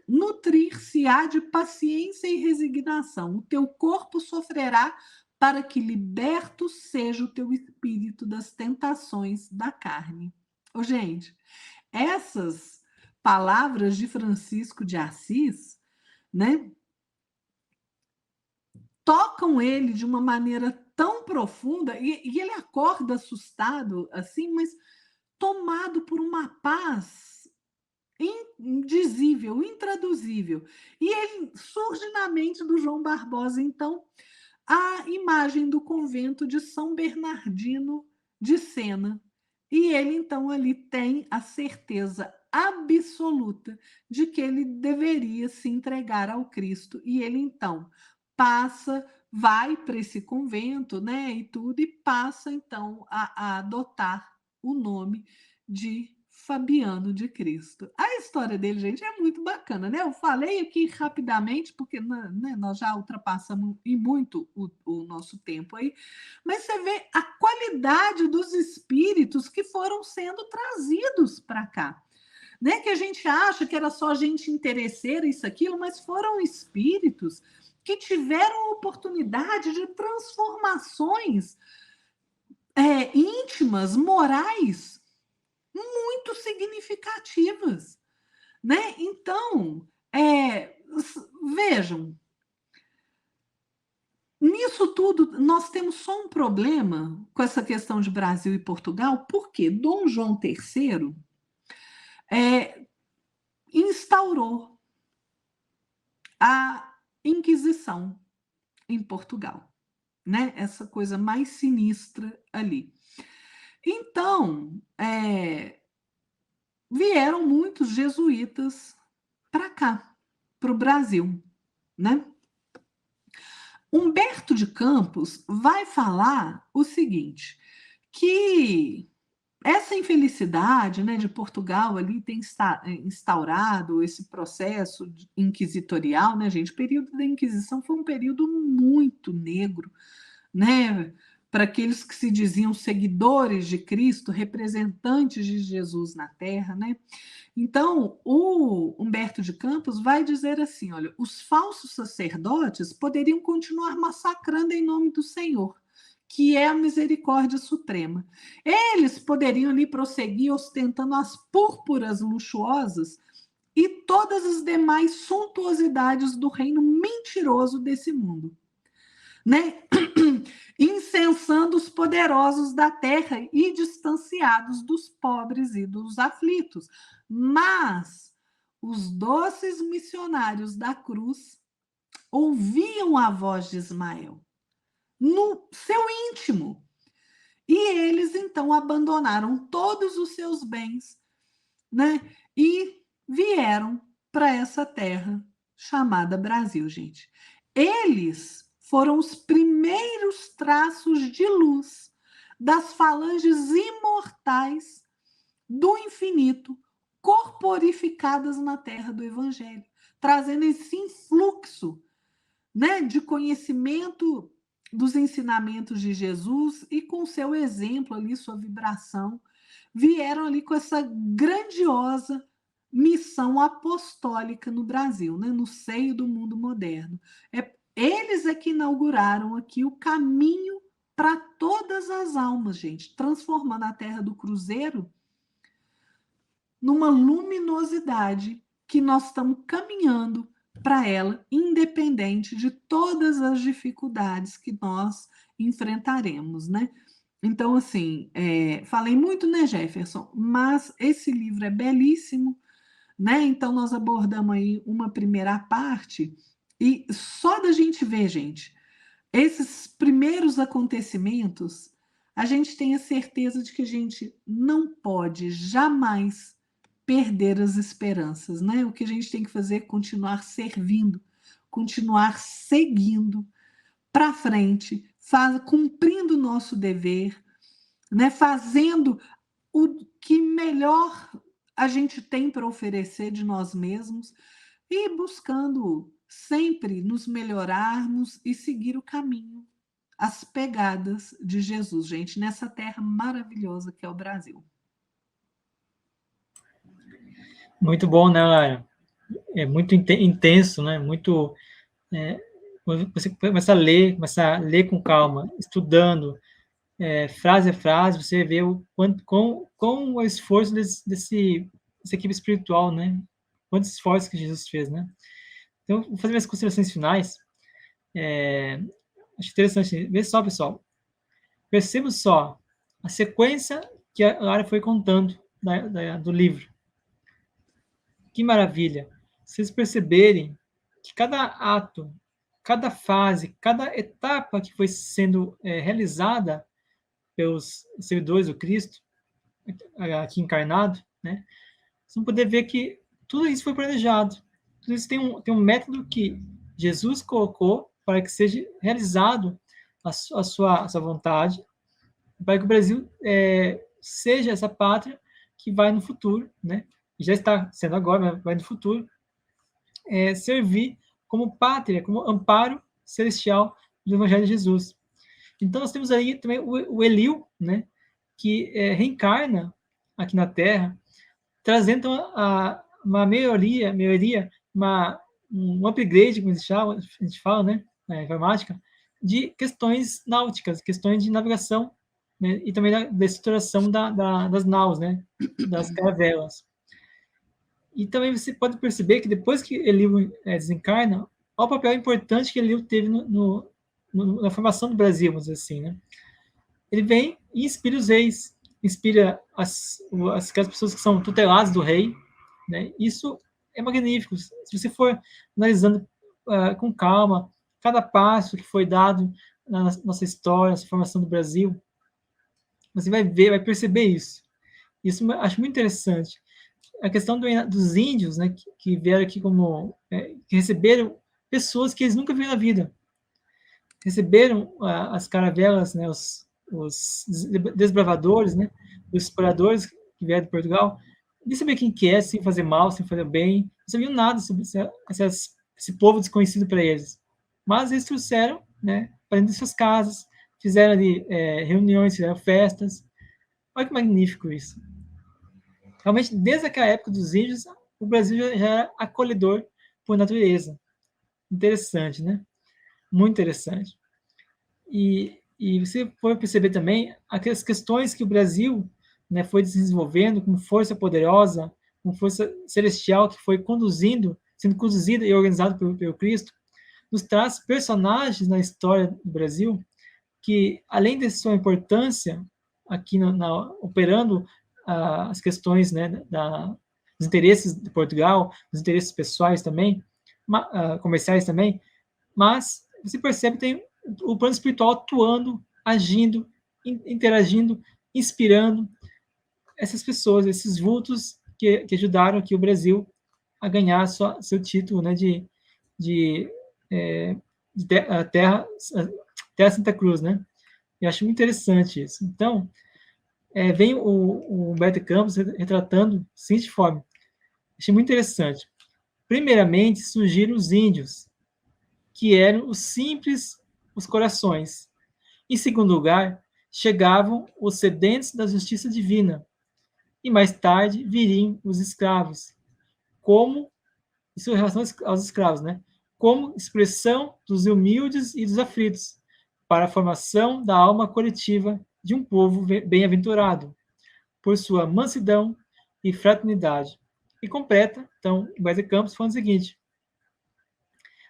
nutrir-se-á de paciência e resignação, o teu corpo sofrerá para que liberto seja o teu espírito das tentações da carne. Ô, gente, essas palavras de Francisco de Assis, né, tocam ele de uma maneira tão profunda, e ele acorda assustado, assim, mas tomado por uma paz indizível, intraduzível. E ele surge na mente do João Barbosa, então, a imagem do convento de São Bernardino de Sena. E ele, então, ali tem a certeza absoluta de que ele deveria se entregar ao Cristo. E ele, então, vai para esse convento, né, e tudo, e passa, então, a adotar o nome de Fabiano de Cristo. A história dele, gente, é muito bacana, né? Eu falei aqui rapidamente, porque né, nós já ultrapassamos e muito o nosso tempo aí, mas você vê a qualidade dos espíritos que foram sendo trazidos para cá. Né? Que a gente acha que era só gente interesseira, isso, aquilo, mas foram espíritos que tiveram oportunidade de transformações íntimas, morais, muito significativas, né? Então, vejam, nisso tudo, nós temos só um problema com essa questão de Brasil e Portugal, porque Dom João III instaurou a Inquisição em Portugal, né? Essa coisa mais sinistra ali. Então, vieram muitos jesuítas para cá, para o Brasil, né? Humberto de Campos vai falar o seguinte, que essa infelicidade, né, de Portugal ali ter instaurado esse processo inquisitorial, né, gente? O período da Inquisição foi um período muito negro, né? Para aqueles que se diziam seguidores de Cristo, representantes de Jesus na Terra, né? Então, o Humberto de Campos vai dizer assim: olha, os falsos sacerdotes poderiam continuar massacrando em nome do Senhor, que é a misericórdia suprema. Eles poderiam ali prosseguir ostentando as púrpuras luxuosas e todas as demais suntuosidades do reino mentiroso desse mundo, né? Incensando os poderosos da terra e distanciados dos pobres e dos aflitos. Mas os doces missionários da cruz ouviam a voz de Ismael no seu íntimo. E eles então abandonaram todos os seus bens, né? E vieram para essa terra chamada Brasil, gente. Eles foram os primeiros traços de luz das falanges imortais do infinito corporificadas na terra do Evangelho, trazendo esse influxo, né, de conhecimento dos ensinamentos de Jesus e com seu exemplo ali, sua vibração, vieram ali com essa grandiosa missão apostólica no Brasil, né, no seio do mundo moderno. Eles é que inauguraram aqui o caminho para todas as almas, gente, transformando a terra do Cruzeiro numa luminosidade que nós estamos caminhando para ela, independente de todas as dificuldades que nós enfrentaremos, né? Então, assim, falei muito, né, Jefferson? Mas esse livro é belíssimo, né? Então, nós abordamos aí uma primeira parte e só da gente ver, gente, esses primeiros acontecimentos, a gente tem a certeza de que a gente não pode jamais perder as esperanças, né? O que a gente tem que fazer é continuar servindo, continuar seguindo para frente, cumprindo o nosso dever, né? Fazendo o que melhor a gente tem para oferecer de nós mesmos e buscando sempre nos melhorarmos e seguir o caminho, as pegadas de Jesus, gente, nessa terra maravilhosa que é o Brasil. Muito bom, né, Lara? É muito intenso, né? Muito. Você começa a ler com calma, estudando, frase a frase, você vê com o esforço dessa equipe espiritual, né? Quantos esforços que Jesus fez, né? Então, vou fazer minhas considerações finais. Acho interessante. Vê só, pessoal. Perceba só a sequência que a Lara foi contando do livro. Que maravilha! Vocês perceberem que cada ato, cada fase, cada etapa que foi sendo realizada pelos seguidores do Cristo, aqui encarnado, né? Vocês vão poder ver que tudo isso foi planejado. Tudo isso tem um método que Jesus colocou para que seja realizado a sua vontade, para que o Brasil seja essa pátria que vai no futuro, né? Já está sendo agora, mas vai no futuro, servir como pátria, como amparo celestial do Evangelho de Jesus. Então, nós temos aí também o Eliu, né, que reencarna aqui na Terra, trazendo uma melhoria, um upgrade, como a gente fala, né, na informática, de questões náuticas, questões de navegação, né, e também da estruturação das naus, né, das caravelas. E também você pode perceber que depois que Eliú desencarna, olha o papel importante que Eliú teve na formação do Brasil, vamos dizer assim, né? Ele vem e inspira os reis, inspira aquelas pessoas que são tuteladas do rei, né? Isso é magnífico. Se você for analisando com calma cada passo que foi dado na nossa história, na formação do Brasil, você vai ver, vai perceber isso. Isso eu acho muito interessante. A questão dos índios, né, que vieram aqui que receberam pessoas que eles nunca viram na vida. Receberam as caravelas, né, os desbravadores, né, os exploradores que vieram de Portugal, nem sabiam quem que é, sem fazer mal, sem fazer bem, não sabiam nada sobre esse povo desconhecido para eles. Mas eles trouxeram, né, para dentro de suas casas, fizeram ali reuniões, fizeram festas. Olha que magnífico isso. Realmente, desde aquela época dos índios, o Brasil já era acolhedor por natureza. Interessante, né? Muito interessante. E você pode perceber também aquelas questões que o Brasil, né, foi desenvolvendo com força poderosa, com força celestial que foi sendo conduzida e organizada pelo Cristo, nos traz personagens na história do Brasil que, além de sua importância aqui operando as questões, né, dos interesses de Portugal, dos interesses pessoais também, comerciais também, mas você percebe que tem o plano espiritual atuando, agindo, interagindo, inspirando essas pessoas, esses vultos que ajudaram aqui o Brasil a ganhar seu título, né, de, de terra Santa Cruz, né? Eu acho muito interessante isso. Então, vem o Humberto Campos retratando da seguinte forma. Achei muito interessante. Primeiramente, surgiram os índios, que eram os corações. Em segundo lugar, chegavam os sedentes da justiça divina. E mais tarde viriam os escravos, como, isso em relação aos escravos, né? Como expressão dos humildes e dos aflitos, para a formação da alma coletiva de um povo bem-aventurado, por sua mansidão e fraternidade. E completa, então, Humberto Campos falando o seguinte: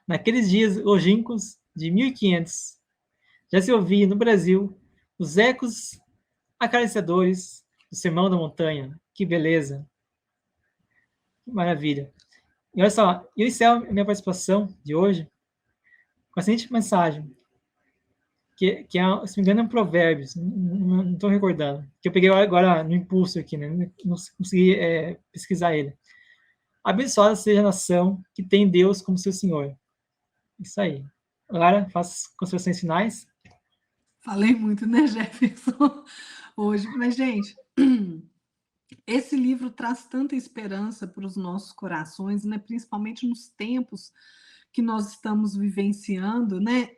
naqueles dias longínquos de 1500, já se ouvia no Brasil os ecos acariciadores do Sermão da Montanha. Que beleza! Que maravilha! E olha só, eu encerro a minha participação de hoje com a seguinte mensagem, que é, se não me engano, é um Provérbios, não estou recordando, que eu peguei agora no impulso aqui, né? Não consegui pesquisar ele. Abençoada seja a nação que tem Deus como seu Senhor. Isso aí. Lara, faça as considerações finais. Falei muito, né, Jefferson, hoje. Mas, gente, esse livro traz tanta esperança para os nossos corações, né? Principalmente nos tempos que nós estamos vivenciando, né?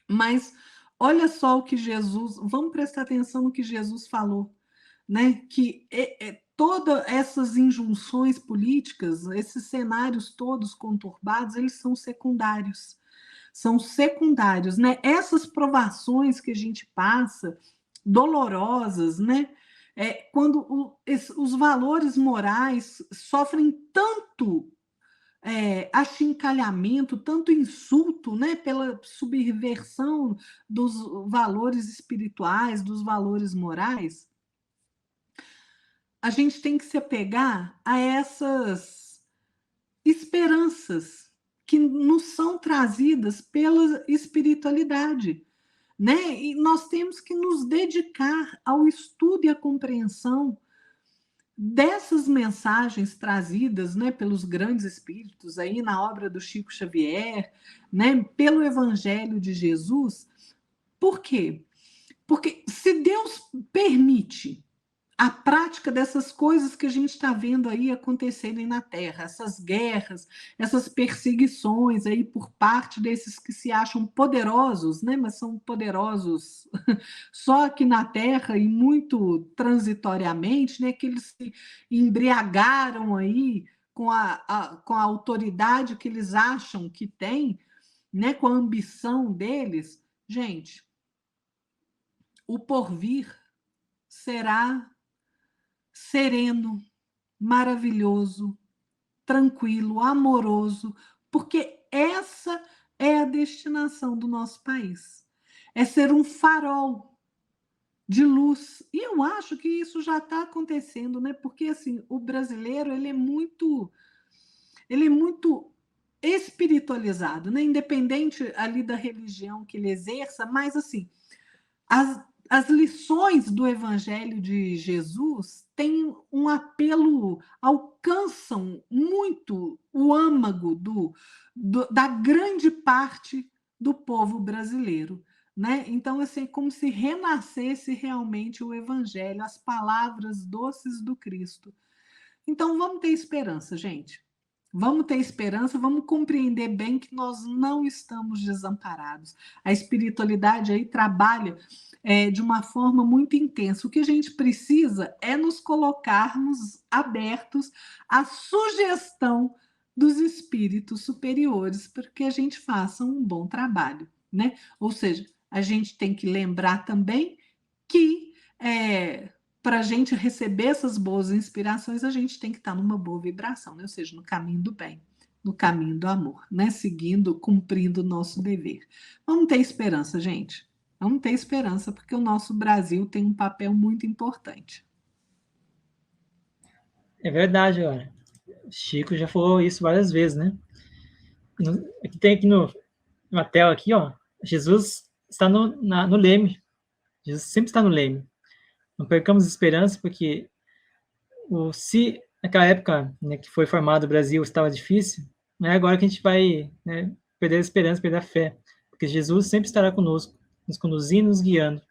Mas olha só o que Jesus, vamos prestar atenção no que Jesus falou, né? Que todas essas injunções políticas, esses cenários todos conturbados, eles são secundários. São secundários, né? Essas provações que a gente passa, dolorosas, né? Quando os valores morais sofrem tanto achincalhamento, tanto insulto, né, pela subversão dos valores espirituais, dos valores morais, a gente tem que se apegar a essas esperanças que nos são trazidas pela espiritualidade, né? E nós temos que nos dedicar ao estudo e à compreensão dessas mensagens trazidas, né, pelos grandes espíritos aí na obra do Chico Xavier, né, pelo Evangelho de Jesus. Por quê? Porque se Deus permite a prática dessas coisas que a gente está vendo aí acontecerem na Terra, essas guerras, essas perseguições aí por parte desses que se acham poderosos, né? Mas são poderosos só aqui na Terra e muito transitoriamente, né? Que eles se embriagaram aí com com a autoridade que eles acham que têm, né? Com a ambição deles. Gente, o porvir será sereno, maravilhoso, tranquilo, amoroso, porque essa é a destinação do nosso país. É ser um farol de luz. E eu acho que isso já está acontecendo, né? Porque assim, o brasileiro ele é muito espiritualizado, né? Independente ali da religião que ele exerça, mas assim, as lições do Evangelho de Jesus têm um apelo, alcançam muito o âmago da grande parte do povo brasileiro. Né? Então, assim, é como se renascesse realmente o Evangelho, as palavras doces do Cristo. Então, vamos ter esperança, gente. Vamos ter esperança, vamos compreender bem que nós não estamos desamparados. A espiritualidade aí trabalha de uma forma muito intensa. O que a gente precisa é nos colocarmos abertos à sugestão dos espíritos superiores para que a gente faça um bom trabalho, né? Ou seja, a gente tem que lembrar também que para a gente receber essas boas inspirações, a gente tem que estar numa boa vibração, né? Ou seja, no caminho do bem, no caminho do amor, né? Seguindo, cumprindo o nosso dever. Vamos ter esperança, gente. Vamos ter esperança, porque o nosso Brasil tem um papel muito importante. É verdade, olha. Chico já falou isso várias vezes, né? Aqui tem aqui numa tela aqui, ó. Jesus está no leme. Jesus sempre está no leme. Não percamos esperança, porque se naquela época, né, que foi formado o Brasil estava difícil, não é agora que a gente vai, né, perder a esperança, perder a fé, porque Jesus sempre estará conosco, nos conduzindo, nos guiando.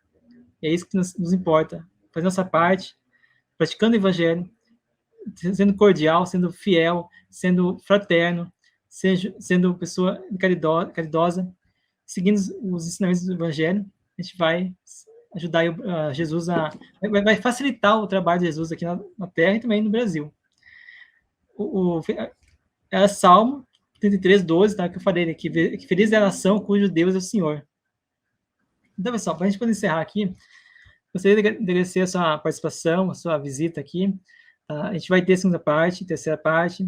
E é isso que nos importa. Fazer nossa parte, praticando o evangelho, sendo cordial, sendo fiel, sendo fraterno, sendo pessoa caridosa, seguindo os ensinamentos do evangelho, a gente vai ajudar Jesus vai facilitar o trabalho de Jesus aqui na Terra e também no Brasil. É Salmo 33, 12, tá, que eu falei aqui, que feliz é a nação cujo Deus é o Senhor. Então, pessoal, para a gente poder encerrar aqui, gostaria de agradecer a sua participação, a sua visita aqui. Tá? A gente vai ter a segunda parte, terceira parte.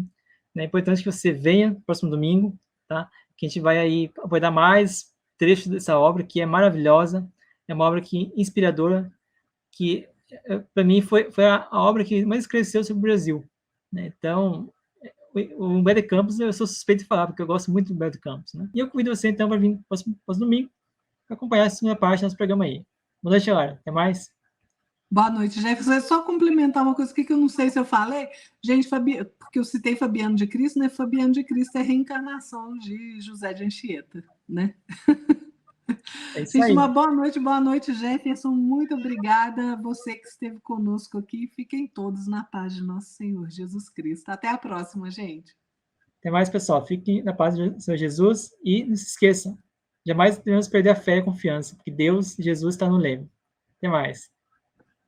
É importante que você venha no próximo domingo, tá? Que a gente vai aí abordar mais trechos dessa obra, que é maravilhosa, é uma obra que inspiradora, que para mim foi a obra que mais cresceu sobre o Brasil. Né? Então, o Humberto de Campos, eu sou suspeito de falar, porque eu gosto muito do Humberto de Campos. Né? E eu convido você, então, para vir no próximo domingo, para acompanhar a segunda parte do nosso programa aí. Boa noite, Lara. Até mais. Boa noite, Jefferson. É só complementar uma coisa aqui que eu não sei se eu falei. Gente, porque eu citei Fabiano de Cristo, né? Fabiano de Cristo é reencarnação de José de Anchieta, né? É isso Gente, aí. boa noite, Jefferson. Muito obrigada. Você que esteve conosco aqui. Fiquem todos na paz de nosso Senhor Jesus Cristo. Até a próxima, gente. Até mais, pessoal. Fiquem na paz do Senhor Jesus e não se esqueçam, jamais devemos perder a fé e a confiança, porque Deus, Jesus, está no leme. Até mais.